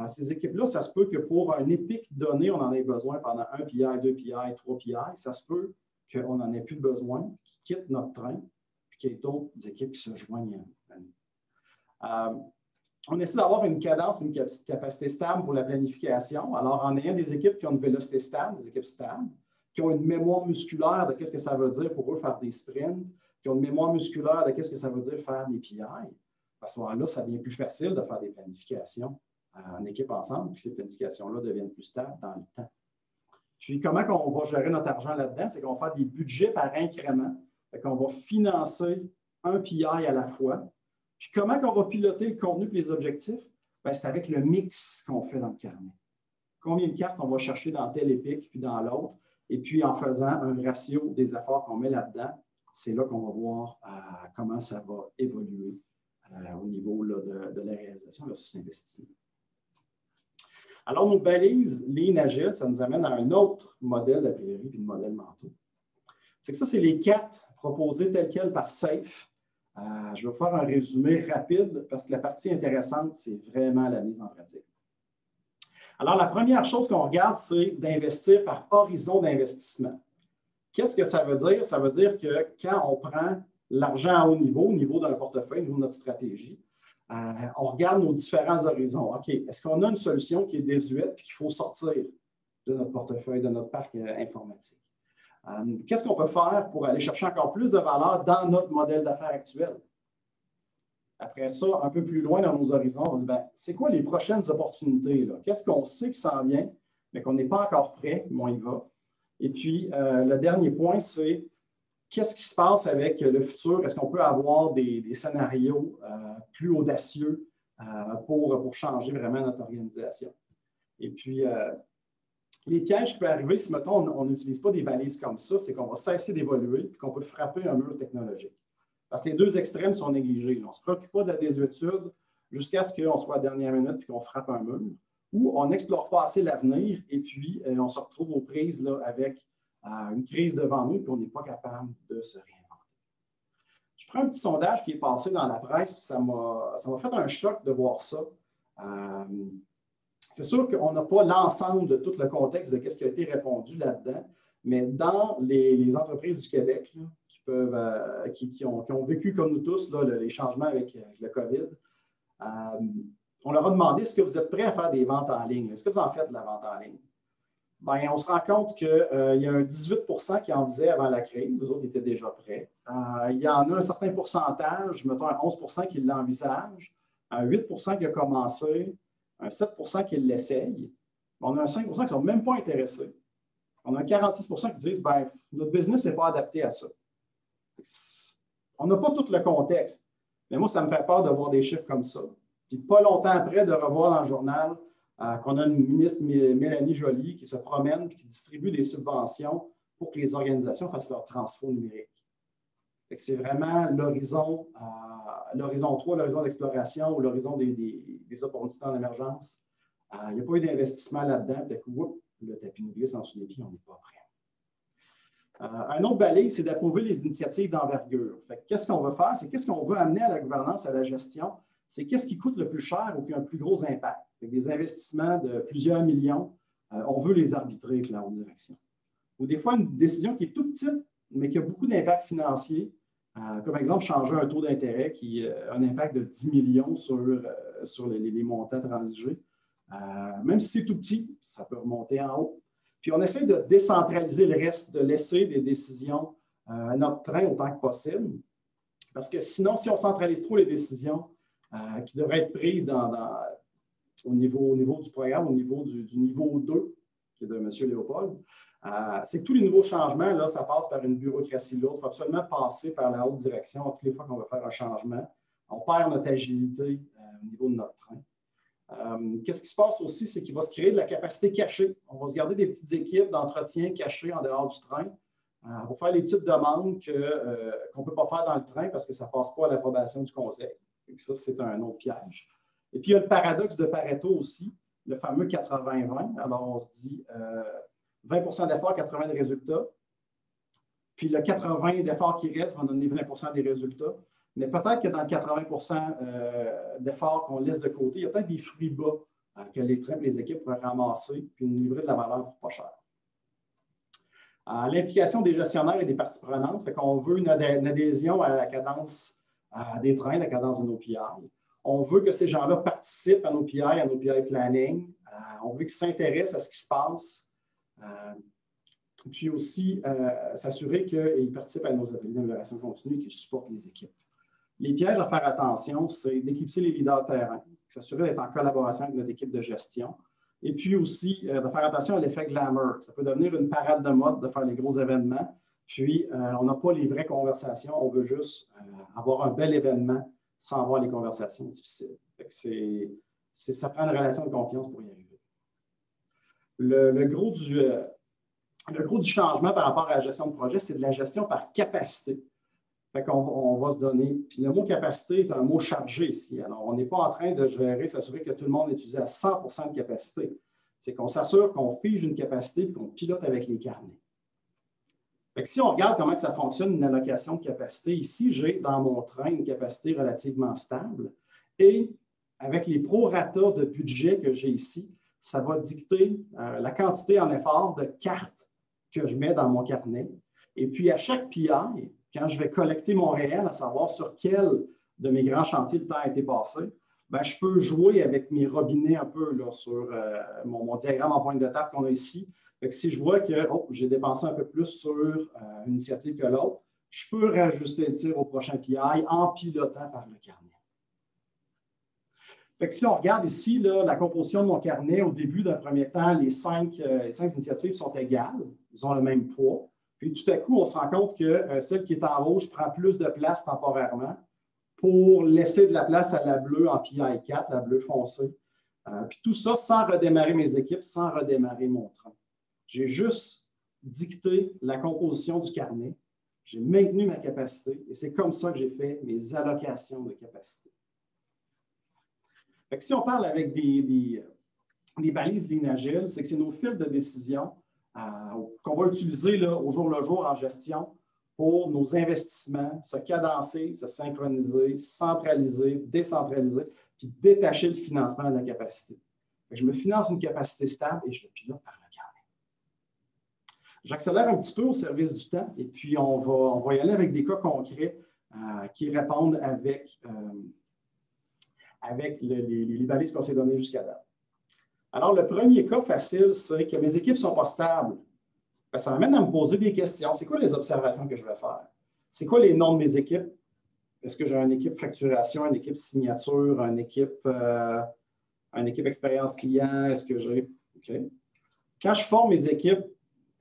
Ces équipes-là, ça se peut que pour un épique donné, on en ait besoin pendant 1 PI, 2 PI, 3 PI. Ça se peut qu'on n'en ait plus besoin, qu'ils quittent notre train, puis qu'il y ait d'autres équipes qui se joignent à nous. On essaie d'avoir une cadence, une capacité stable pour la planification. Alors, en ayant des équipes qui ont une vélocité stable, des équipes stables, qui ont une mémoire musculaire de qu'est-ce que ça veut dire pour eux faire des sprints, qui ont une mémoire musculaire de qu'est-ce que ça veut dire faire des PI, à ce moment-là, ça devient plus facile de faire des planifications en équipe ensemble, puis ces planifications-là deviennent plus stables dans le temps. Puis, comment on va gérer notre argent là-dedans? C'est qu'on va faire des budgets par incrément. On va financer un PI à la fois. Puis, comment on va piloter le contenu et les objectifs? C'est avec le mix qu'on fait dans le carnet. Combien de cartes on va chercher dans tel épique puis dans l'autre? Et puis, en faisant un ratio des efforts qu'on met là-dedans, c'est là qu'on va voir comment ça va évoluer au niveau là, de la réalisation versus investissement. Alors, nos balises Lean Agile, ça nous amène à un autre modèle d'a priori puis de modèle mentaux. C'est que ça, c'est les 4 proposés tels quels par SAFe. Je vais faire un résumé rapide parce que la partie intéressante, c'est vraiment la mise en pratique. Alors, la première chose qu'on regarde, c'est d'investir par horizon d'investissement. Qu'est-ce que ça veut dire? Ça veut dire que quand on prend l'argent à haut niveau d'un portefeuille, au niveau de notre stratégie, on regarde nos différents horizons. OK, est-ce qu'on a une solution qui est désuète et qu'il faut sortir de notre portefeuille, de notre parc informatique? Qu'est-ce qu'on peut faire pour aller chercher encore plus de valeur dans notre modèle d'affaires actuel? Après ça, un peu plus loin dans nos horizons, on se dit, c'est quoi les prochaines opportunités? Qu'est-ce qu'on sait qui s'en vient, mais qu'on n'est pas encore prêt, mais on y va? Et puis, le dernier point, c'est qu'est-ce qui se passe avec le futur? Est-ce qu'on peut avoir des scénarios plus audacieux pour changer vraiment notre organisation? Et puis, les pièges qui peuvent arriver, si, mettons, on n'utilise pas des balises comme ça, c'est qu'on va cesser d'évoluer et qu'on peut frapper un mur technologique. Parce que les deux extrêmes sont négligés. On ne se préoccupe pas de la désuétude jusqu'à ce qu'on soit à la dernière minute et qu'on frappe un mur, ou on n'explore pas assez l'avenir et puis on se retrouve aux prises là, avec une crise devant nous et on n'est pas capable de se réinventer. Je prends un petit sondage qui est passé dans la presse, puis ça m'a fait un choc de voir ça. C'est sûr qu'on n'a pas l'ensemble de tout le contexte de ce qui a été répondu là-dedans, mais dans les entreprises du Québec là, qui ont vécu comme nous tous là, les changements avec le COVID, on leur a demandé est-ce que vous êtes prêts à faire des ventes en ligne? Est-ce que vous en faites de la vente en ligne? On se rend compte qu'il y a un 18 % qui en faisaient avant la crise, les autres étaient déjà prêts. Il y en a un certain pourcentage, mettons un 11 % qui l'envisage, un 8 % qui a commencé, un 7 % qui l'essaye. On a un 5 % qui ne sont même pas intéressés. On a un 46 % qui disent notre business n'est pas adapté à ça. On n'a pas tout le contexte. Mais moi, ça me fait peur de voir des chiffres comme ça. Puis pas longtemps après, de revoir dans le journal qu'on a une ministre, Mélanie Joly, qui se promène et qui distribue des subventions pour que les organisations fassent leur transfert numérique. C'est vraiment l'horizon 3, l'horizon d'exploration ou l'horizon des opportunités en émergence. Il n'y a pas eu d'investissement là-dedans. Peut-être que le tapis nous glisse en dessous des pieds, on n'est pas prêt. Un autre balise, c'est d'approuver les initiatives d'envergure. Qu'est-ce qu'on veut faire? C'est qu'est-ce qu'on veut amener à la gouvernance, à la gestion? C'est qu'est-ce qui coûte le plus cher ou qui a un plus gros impact? Des investissements de plusieurs millions, on veut les arbitrer avec la haute direction. Ou des fois, une décision qui est toute petite, mais qui a beaucoup d'impact financier, comme exemple, changer un taux d'intérêt qui a un impact de 10 millions sur les montants transigés. Même si c'est tout petit, ça peut remonter en haut. Puis on essaie de décentraliser le reste, de laisser des décisions à notre train autant que possible. Parce que sinon, si on centralise trop les décisions qui devraient être prises au niveau du programme, au niveau du niveau 2, qui est de M. Léopold, c'est que tous les nouveaux changements, là, ça passe par une bureaucratie lourde. Il faut absolument passer par la haute direction toutes les fois qu'on va faire un changement. On perd notre agilité au niveau de notre train. Qu'est-ce qui se passe aussi, c'est qu'il va se créer de la capacité cachée. On va se garder des petites équipes d'entretien cachées en dehors du train pour faire les petites demandes qu'on ne peut pas faire dans le train parce que ça ne passe pas à l'approbation du conseil. Et ça, c'est un autre piège. Et puis, il y a le paradoxe de Pareto aussi, le fameux 80-20. Alors, on se dit 20 d'efforts, 80 de résultats. Puis, le 80 d'efforts qui reste va donner 20 des résultats. Mais peut-être que dans le 80 d'efforts qu'on laisse de côté, il y a peut-être des fruits bas que les trains et les équipes pourraient ramasser puis nous livrer de la valeur pour pas cher. L'implication des gestionnaires et des parties prenantes, fait qu'on veut une adhésion à la cadence des trains, la cadence de nos PI. On veut que ces gens-là participent à nos PI planning. On veut qu'ils s'intéressent à ce qui se passe. Puis aussi, s'assurer qu'ils participent à nos ateliers d'amélioration continue et qu'ils supportent les équipes. Les pièges à faire attention, c'est d'éclipser les leaders terrain, s'assurer d'être en collaboration avec notre équipe de gestion. Et puis aussi, de faire attention à l'effet glamour. Ça peut devenir une parade de mode de faire les gros événements. Puis, on n'a pas les vraies conversations. On veut juste avoir un bel événement sans avoir les conversations difficiles. Ça prend une relation de confiance pour y arriver. Le gros du changement par rapport à la gestion de projet, c'est de la gestion par capacité. Fait qu'on va se donner. Puis le mot capacité est un mot chargé ici. Alors, on n'est pas en train de gérer, s'assurer que tout le monde est utilisé à 100 de capacité. C'est qu'on s'assure qu'on fige une capacité et qu'on pilote avec les carnets. Fait que si on regarde comment ça fonctionne une allocation de capacité, ici, j'ai dans mon train une capacité relativement stable. Et avec les proratas de budget que j'ai ici, ça va dicter la quantité en effort de cartes que je mets dans mon carnet. Et puis, à chaque PI, quand je vais collecter mon réel, à savoir sur quel de mes grands chantiers le temps a été passé, bien, je peux jouer avec mes robinets un peu là, sur mon diagramme en pointe de table qu'on a ici. Fait que si je vois que j'ai dépensé un peu plus sur une initiative que l'autre, je peux rajuster le tir au prochain PI en pilotant par le carnet. Fait que si on regarde ici là, la composition de mon carnet, au début d'un premier temps, les cinq initiatives sont égales, ils ont le même poids. Puis tout à coup, on se rend compte que celle qui est en rouge prend plus de place temporairement pour laisser de la place à la bleue en PI 4, la bleue foncée. Puis tout ça sans redémarrer mes équipes, sans redémarrer mon train. J'ai juste dicté la composition du carnet, j'ai maintenu ma capacité et c'est comme ça que j'ai fait mes allocations de capacité. Fait que si on parle avec des balises Lean Agile, c'est que c'est nos fils de décision qu'on va utiliser là, au jour le jour en gestion pour nos investissements, se cadencer, se synchroniser, centraliser, décentraliser, puis détacher le financement de la capacité. Je me finance une capacité stable et je le pilote par le carnet. J'accélère un petit peu au service du temps et puis on va y aller avec des cas concrets qui répondent avec les balises qu'on s'est données jusqu'à date. Alors, le premier cas facile, c'est que mes équipes ne sont pas stables. Bien, ça m'amène à me poser des questions. C'est quoi les observations que je vais faire? C'est quoi les noms de mes équipes? Est-ce que j'ai une équipe facturation, une équipe signature, une équipe expérience client? Est-ce que j'ai... OK. Quand je forme mes équipes,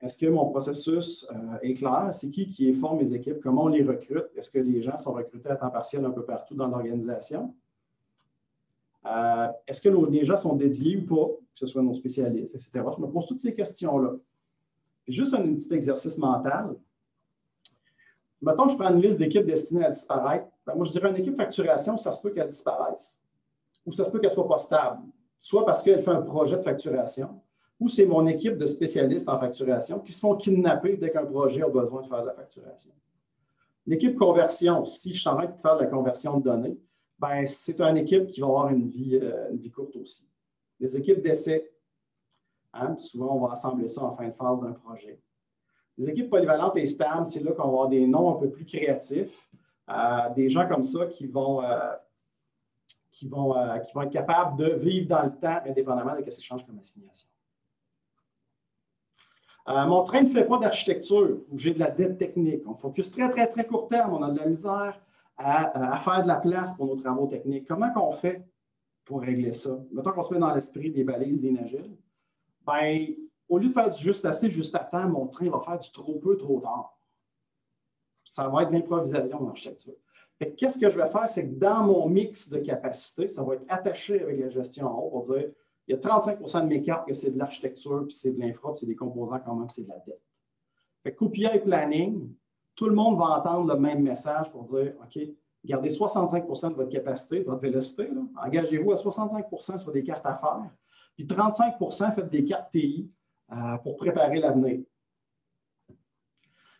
est-ce que mon processus est clair? C'est qui forme mes équipes? Comment on les recrute? Est-ce que les gens sont recrutés à temps partiel un peu partout dans l'organisation? Est-ce que les gens sont dédiés ou pas, que ce soit nos spécialistes, etc. Je me pose toutes ces questions-là. Juste un petit exercice mental. Mettons que je prends une liste d'équipes destinées à disparaître. Ben, moi, je dirais une équipe facturation, ça se peut qu'elle disparaisse. Ou ça se peut qu'elle ne soit pas stable. Soit parce qu'elle fait un projet de facturation, ou c'est mon équipe de spécialistes en facturation qui se font kidnapper dès qu'un projet a besoin de faire de la facturation. L'équipe conversion, si je suis en train de faire de la conversion de données, ben, c'est une équipe qui va avoir une vie courte aussi. Les équipes d'essai, hein, souvent, on va assembler ça en fin de phase d'un projet. Les équipes polyvalentes et stables, c'est là qu'on va avoir des noms un peu plus créatifs, des gens comme ça qui vont être capables de vivre dans le temps indépendamment de ce qui change comme assignation. Mon train ne fait pas d'architecture où j'ai de la dette technique. On focus très, très, très court terme. On a de la misère à faire de la place pour nos travaux techniques. Comment qu'on fait pour régler ça? Mettons qu'on se met dans l'esprit des balises d'Inagile. Bien, au lieu de faire du juste assez, juste à temps, mon train va faire du trop peu, trop tard. Ça va être de l'improvisation en architecture. Qu'est-ce que je vais faire? C'est que dans mon mix de capacité, ça va être attaché avec la gestion en haut pour dire il y a 35 de mes cartes que c'est de l'architecture, puis c'est de l'infra, puis c'est des composants quand même, c'est de la dette. KPI planning, tout le monde va entendre le même message pour dire OK, gardez 65 de votre capacité, de votre vélocité. Engagez-vous à 65 sur des cartes à faire, puis 35 faites des cartes TI pour préparer l'avenir.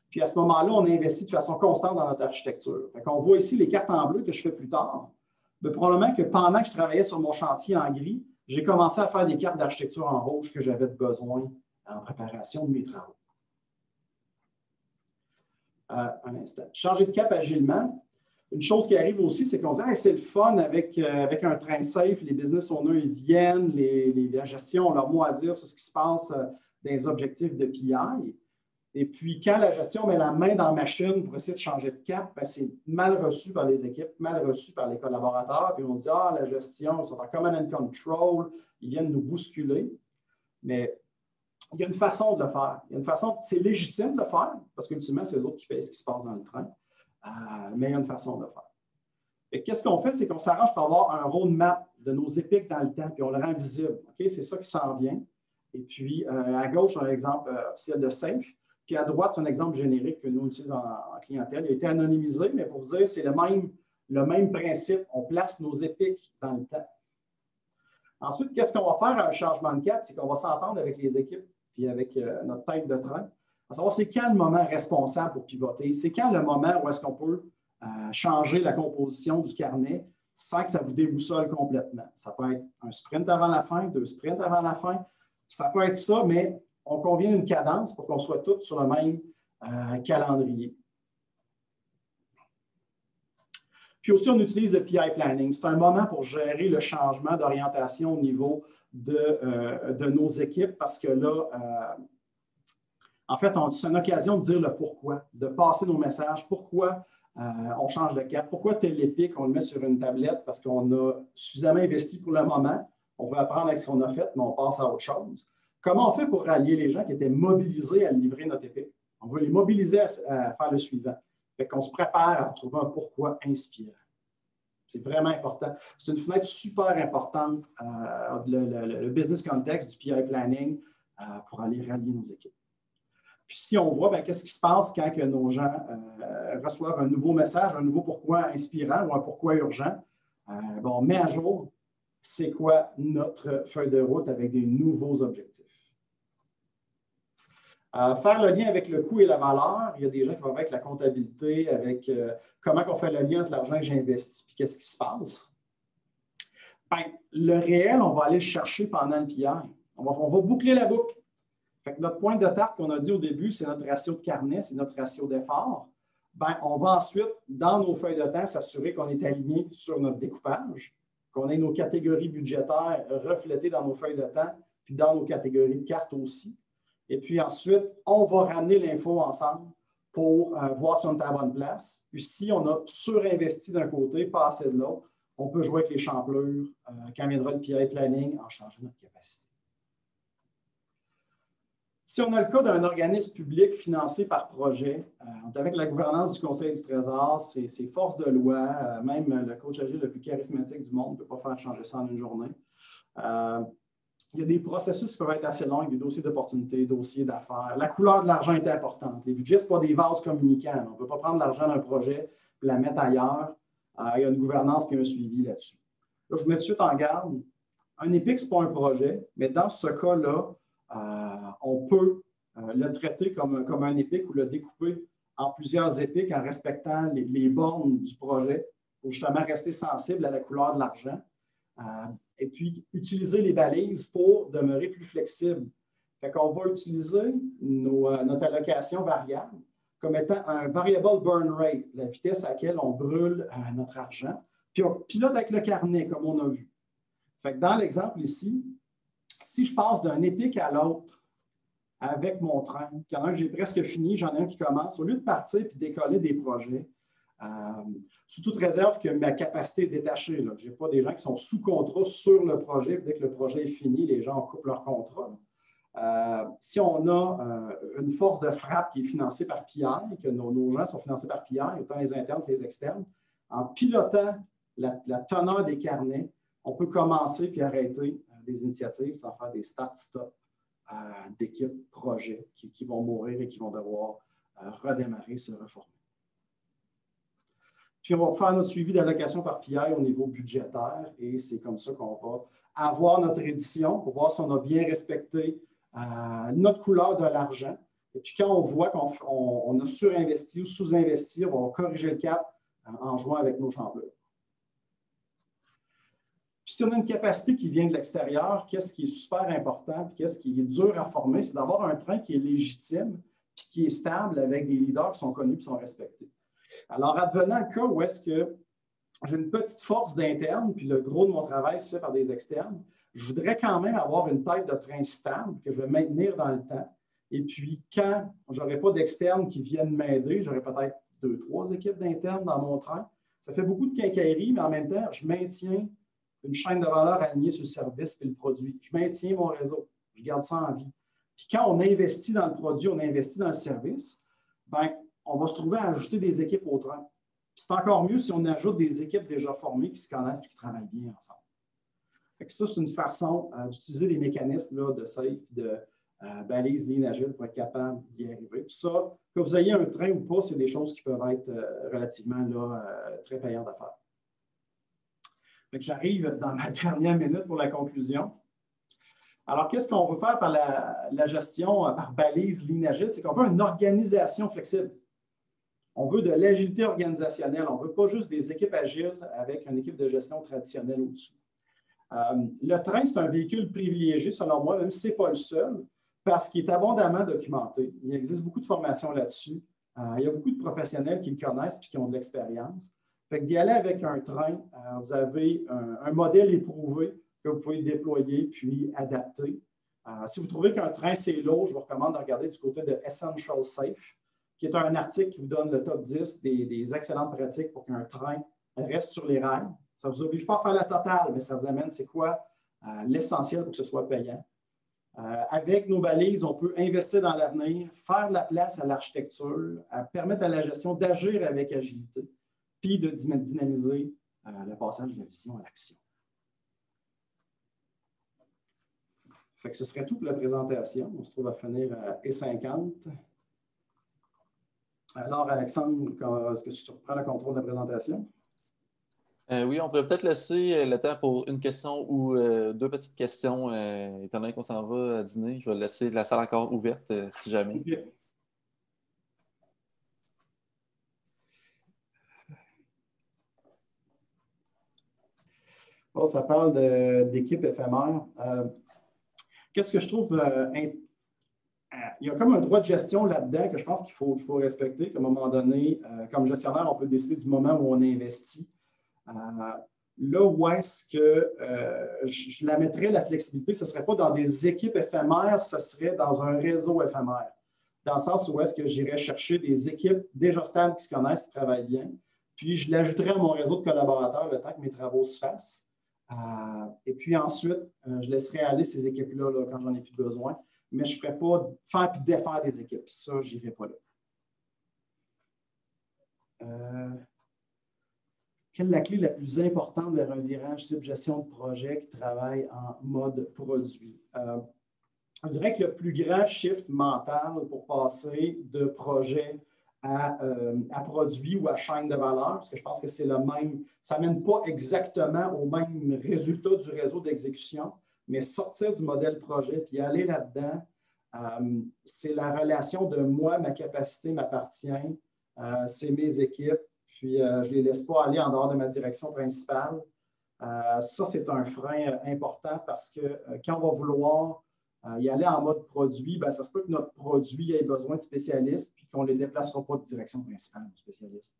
Puis à ce moment-là, on investit de façon constante dans notre architecture. On voit ici les cartes en bleu que je fais plus tard. Mais probablement que pendant que je travaillais sur mon chantier en gris, j'ai commencé à faire des cartes d'architecture en rouge que j'avais besoin en préparation de mes travaux. Un instant. Changer de cap agilement. Une chose qui arrive aussi, c'est qu'on se dit hey, c'est le fun avec un train safe, les business owners ils viennent, la gestion ont leur mot à dire sur ce qui se passe dans les objectifs de PI. Et puis, quand la gestion met la main dans la machine pour essayer de changer de cap, ben, c'est mal reçu par les équipes, mal reçu par les collaborateurs. Puis on dit ah, la gestion, ils sont en command and control, ils viennent nous bousculer. Mais il y a une façon de le faire. Il y a une façon, c'est légitime de le faire, parce qu'ultimement, c'est les autres qui payent ce qui se passe dans le train. Mais il y a une façon de le faire. Et qu'est-ce qu'on fait? C'est qu'on s'arrange pour avoir un roadmap de nos épiques dans le temps, puis on le rend visible. Okay? C'est ça qui s'en vient. Et puis, à gauche, un exemple officiel de Safe. Puis à droite, c'est un exemple générique que nous on utilise en clientèle. Il a été anonymisé, mais pour vous dire, c'est le même principe. On place nos épiques dans le temps. Ensuite, qu'est-ce qu'on va faire à un changement de cap? C'est qu'on va s'entendre avec les équipes puis avec notre tête de train. À savoir, c'est quand le moment responsable pour pivoter? C'est quand le moment où est-ce qu'on peut changer la composition du carnet sans que ça vous déboussole complètement? Ça peut être un sprint avant la fin, 2 sprints avant la fin. Ça peut être ça, mais on convient d'une cadence pour qu'on soit tous sur le même calendrier. Puis aussi, on utilise le PI planning. C'est un moment pour gérer le changement d'orientation au niveau de nos équipes parce que là, en fait, c'est une occasion de dire le pourquoi, de passer nos messages. Pourquoi on change de cap? Pourquoi tel épique, on le met sur une tablette parce qu'on a suffisamment investi pour le moment. On veut apprendre avec ce qu'on a fait, mais on passe à autre chose. Comment on fait pour rallier les gens qui étaient mobilisés à livrer notre épique? On veut les mobiliser à faire le suivant. Fait qu'on se prépare à trouver un pourquoi inspirant. C'est vraiment important. C'est une fenêtre super importante, le business context du PI planning pour aller rallier nos équipes. Puis si on voit, qu'est-ce qui se passe quand que nos gens reçoivent un nouveau message, un nouveau pourquoi inspirant ou un pourquoi urgent, on met à jour c'est quoi notre feuille de route avec des nouveaux objectifs. Faire le lien avec le coût et la valeur, il y a des gens qui vont avec la comptabilité, avec comment on fait le lien entre l'argent que j'investis et qu'est-ce qui se passe. Le réel, on va aller le chercher pendant le PI. On va boucler la boucle. Fait que notre point de tarte qu'on a dit au début, c'est notre ratio de carnet, c'est notre ratio d'effort. On va ensuite, dans nos feuilles de temps, s'assurer qu'on est aligné sur notre découpage, qu'on ait nos catégories budgétaires reflétées dans nos feuilles de temps, puis dans nos catégories de cartes aussi. Et puis ensuite, on va ramener l'info ensemble pour voir si on est à la bonne place. Puis si on a surinvesti d'un côté, pas assez de l'autre, on peut jouer avec les chamblures quand viendra le PI planning en changeant notre capacité. Si on a le cas d'un organisme public financé par projet, avec la gouvernance du Conseil du Trésor, c'est force de loi, même le coach agile le plus charismatique du monde ne peut pas faire changer ça en une journée. il y a des processus qui peuvent être assez longs, des dossiers d'opportunité, dossiers d'affaires. La couleur de l'argent est importante. Les budgets, ce n'est pas des vases communicants. On ne peut pas prendre l'argent d'un projet et la mettre ailleurs. Il y a une gouvernance et un suivi là-dessus. Là, je vous mets tout de suite en garde. Un EPIC, ce n'est pas un projet, mais dans ce cas-là, on peut le traiter comme un EPIC ou le découper en plusieurs EPIC en respectant les bornes du projet pour justement rester sensible à la couleur de l'argent. Et puis, utiliser les balises pour demeurer plus flexible. Fait qu'on va utiliser notre allocation variable comme étant un variable burn rate, la vitesse à laquelle on brûle notre argent. Puis on pilote avec le carnet, comme on a vu. Fait que dans l'exemple ici, si je passe d'un EPIC à l'autre avec mon train, qu'il y en a un que j'ai presque fini, j'en ai un qui commence, au lieu de partir et décoller des projets, sous toute réserve que ma capacité est détachée. Je n'ai pas des gens qui sont sous contrat sur le projet. Dès que le projet est fini, les gens coupent leur contrat. Si on a une force de frappe qui est financée par Pierre, que nos gens sont financés par Pierre, autant les internes que les externes, en pilotant la teneur des carnets, on peut commencer puis arrêter des initiatives sans faire des start-stop d'équipes projets qui vont mourir et qui vont devoir redémarrer, se reformer. Puis, on va faire notre suivi d'allocation par PI au niveau budgétaire et c'est comme ça qu'on va avoir notre édition pour voir si on a bien respecté notre couleur de l'argent. Et puis, quand on voit qu'on a surinvesti ou sous-investi, on va corriger le cap en jouant avec nos chamblures. Puis, si on a une capacité qui vient de l'extérieur, qu'est-ce qui est super important et qu'est-ce qui est dur à former, c'est d'avoir un train qui est légitime et qui est stable avec des leaders qui sont connus et qui sont respectés. Alors, advenant le cas où est-ce que j'ai une petite force d'interne, puis le gros de mon travail se fait par des externes, je voudrais quand même avoir une tête de train stable que je vais maintenir dans le temps. Et puis, quand je n'aurai pas d'externes qui viennent m'aider, j'aurai peut-être 2, 3 équipes d'internes dans mon train. Ça fait beaucoup de quincaillerie, mais en même temps, je maintiens une chaîne de valeur alignée sur le service et le produit. Je maintiens mon réseau. Je garde ça en vie. Puis quand on investit dans le produit, on investit dans le service, bien, on va se trouver à ajouter des équipes au train. C'est encore mieux si on ajoute des équipes déjà formées qui se connaissent et qui travaillent bien ensemble. Fait que ça, c'est une façon d'utiliser des mécanismes là, de safe, de balises, lignes agiles pour être capable d'y arriver. Tout ça, que vous ayez un train ou pas, c'est des choses qui peuvent être relativement là, très payantes à faire. Fait que j'arrive dans ma dernière minute pour la conclusion. Alors, qu'est-ce qu'on veut faire par la gestion par balise, ligne agile? C'est qu'on veut une organisation flexible. On veut de l'agilité organisationnelle. On ne veut pas juste des équipes agiles avec une équipe de gestion traditionnelle au-dessus. Le train, c'est un véhicule privilégié, selon moi, même si ce n'est pas le seul, parce qu'il est abondamment documenté. Il existe beaucoup de formations là-dessus. Il y a beaucoup de professionnels qui le connaissent et qui ont de l'expérience. Fait que d'y aller avec un train, vous avez un modèle éprouvé que vous pouvez déployer puis adapter. Si vous trouvez qu'un train, c'est lourd, je vous recommande de regarder du côté de Essential Safe, qui est un article qui vous donne le top 10 des excellentes pratiques pour qu'un train reste sur les rails. Ça ne vous oblige pas à faire la totale, mais ça vous amène, c'est quoi, l'essentiel pour que ce soit payant. Avec nos balises, on peut investir dans l'avenir, faire de la place à l'architecture, permettre à la gestion d'agir avec agilité, puis de dynamiser le passage de la vision à l'action. Fait que ce serait tout pour la présentation. On se trouve à finir à E50. Alors, Alexandre, est-ce que tu reprends le contrôle de la présentation? Oui, on pourrait peut-être laisser le temps pour une question ou 2 petites questions, étant donné qu'on s'en va à dîner. Je vais laisser la salle encore ouverte si jamais. Okay. Bon, ça parle d'équipe éphémère. Qu'est-ce que je trouve il y a comme un droit de gestion là-dedans que je pense qu'il faut respecter. Qu'à un moment donné, comme gestionnaire, on peut décider du moment où on investit. Là où est-ce que je la mettrais, la flexibilité, ce ne serait pas dans des équipes éphémères, ce serait dans un réseau éphémère. Dans le sens où est-ce que j'irais chercher des équipes déjà stables qui se connaissent, qui travaillent bien, puis je l'ajouterais à mon réseau de collaborateurs le temps que mes travaux se fassent. Et puis ensuite, je laisserai aller ces équipes-là là, quand j'en ai plus besoin, mais je ne ferai pas faire puis défaire des équipes. Ça, je n'irai pas là. quelle est la clé la plus importante vers un virage type gestion de projet qui travaille en mode produit? Je dirais que le plus grand shift mental pour passer de projet à produit ou à chaîne de valeur, parce que je pense que c'est le même, ça ne mène pas exactement au même résultat du réseau d'exécution, mais sortir du modèle projet puis aller là-dedans, c'est la relation de moi, ma capacité m'appartient, c'est mes équipes, puis je ne les laisse pas aller en dehors de ma direction principale. Ça, c'est un frein important parce que quand on va vouloir y aller en mode produit, bien, ça se peut que notre produit ait besoin de spécialistes puis qu'on ne les déplacera pas de direction principale de spécialistes.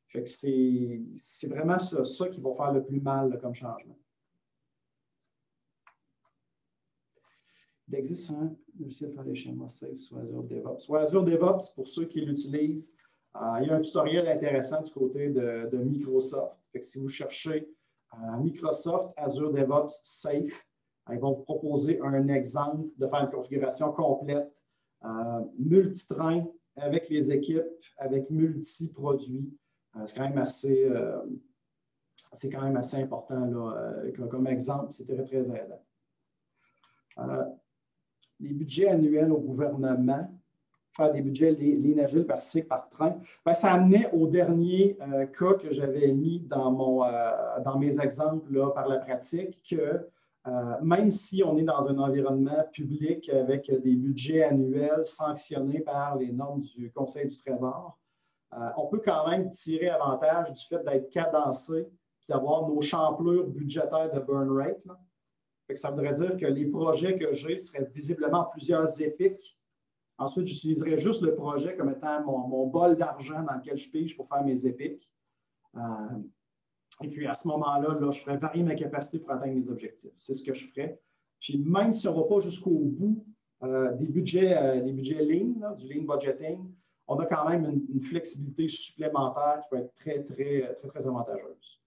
Fait que c'est vraiment ça qui va faire le plus mal là, comme changement. Il existe un logiciel pour faire des schémas safe sur Azure DevOps. Sur Azure DevOps, pour ceux qui l'utilisent, il y a un tutoriel intéressant du côté de Microsoft. Fait que si vous cherchez Microsoft Azure DevOps Safe, ils vont vous proposer un exemple de faire une configuration complète, multi-train avec les équipes, avec multi-produits. C'est quand même assez important là, comme exemple. C'est très, très aidant. Les budgets annuels au gouvernement, faire des budgets ligne agile par cycle, par train, bien, ça amenait au dernier cas que j'avais mis dans mes exemples là, par la pratique que même si on est dans un environnement public avec des budgets annuels sanctionnés par les normes du Conseil du Trésor, on peut quand même tirer avantage du fait d'être cadencé et d'avoir nos champlures budgétaires de burn rate. Là. Fait que ça voudrait dire que les projets que j'ai seraient visiblement plusieurs épiques. Ensuite, j'utiliserais juste le projet comme étant mon bol d'argent dans lequel je pige pour faire mes épiques. Et puis, à ce moment-là, là, je ferais varier ma capacité pour atteindre mes objectifs. C'est ce que je ferais. Puis, même si on ne va pas jusqu'au bout des budgets lean, là, du lean budgeting, on a quand même une flexibilité supplémentaire qui peut être très, très, très, très avantageuse.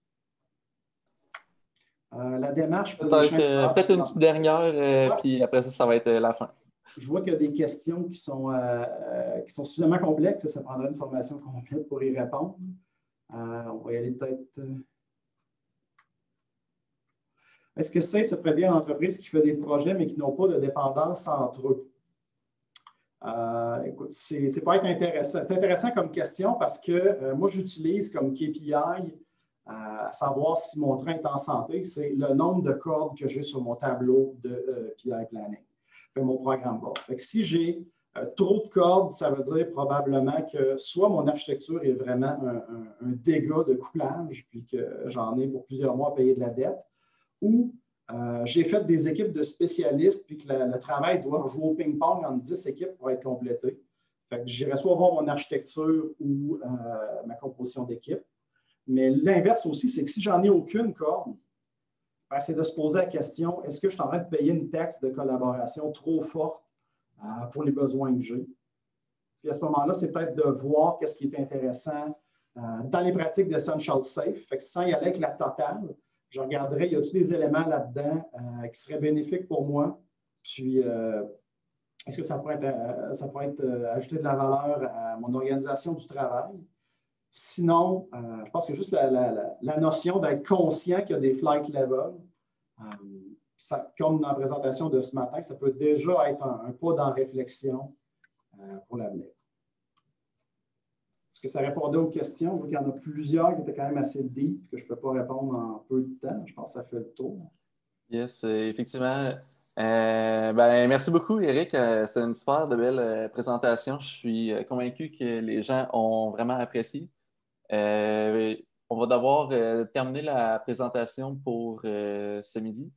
La démarche pour peut-être une petite dernière, puis après ça, ça va être la fin. Je vois qu'il y a des questions qui sont suffisamment complexes. Ça prendrait une formation complète pour y répondre. On va y aller peut-être. Est-ce que SAFE se prête bien à l'entreprise qui fait des projets mais qui n'ont pas de dépendance entre eux? Écoute, c'est pas être intéressant. C'est intéressant comme question parce que moi, j'utilise comme KPI, à savoir si mon train est en santé, c'est le nombre de cordes que j'ai sur mon tableau de PI Planning, mon programme board. Fait que si j'ai trop de cordes, ça veut dire probablement que soit mon architecture est vraiment un dégât de couplage, puis que j'en ai pour plusieurs mois à payer de la dette, ou j'ai fait des équipes de spécialistes, puis que le travail doit jouer au ping-pong entre 10 équipes pour être complété. Fait que j'irai soit voir mon architecture ou ma composition d'équipe. Mais l'inverse aussi, c'est que si j'en ai aucune corde, ben, c'est de se poser la question, est-ce que je suis en train de payer une taxe de collaboration trop forte pour les besoins que j'ai? Puis à ce moment-là, c'est peut-être de voir qu'est-ce qui est intéressant dans les pratiques d'Essential Safe. Fait que sans y aller avec la totale, je regarderai, y a-t-il des éléments là-dedans qui seraient bénéfiques pour moi? Puis, est-ce que ça pourrait être ajouter de la valeur à mon organisation du travail? Sinon, je pense que juste la notion d'être conscient qu'il y a des flight levels, comme dans la présentation de ce matin, ça peut déjà être un pas dans la réflexion pour l'avenir. Est-ce que ça répondait aux questions? Je vois qu'il y en a plusieurs qui étaient quand même assez deep, que je ne peux pas répondre en peu de temps. Je pense que ça fait le tour. Yes, effectivement. Merci beaucoup, Eric. C'était une super de belle présentation. Je suis convaincu que les gens ont vraiment apprécié. On va devoir terminer la présentation pour ce midi.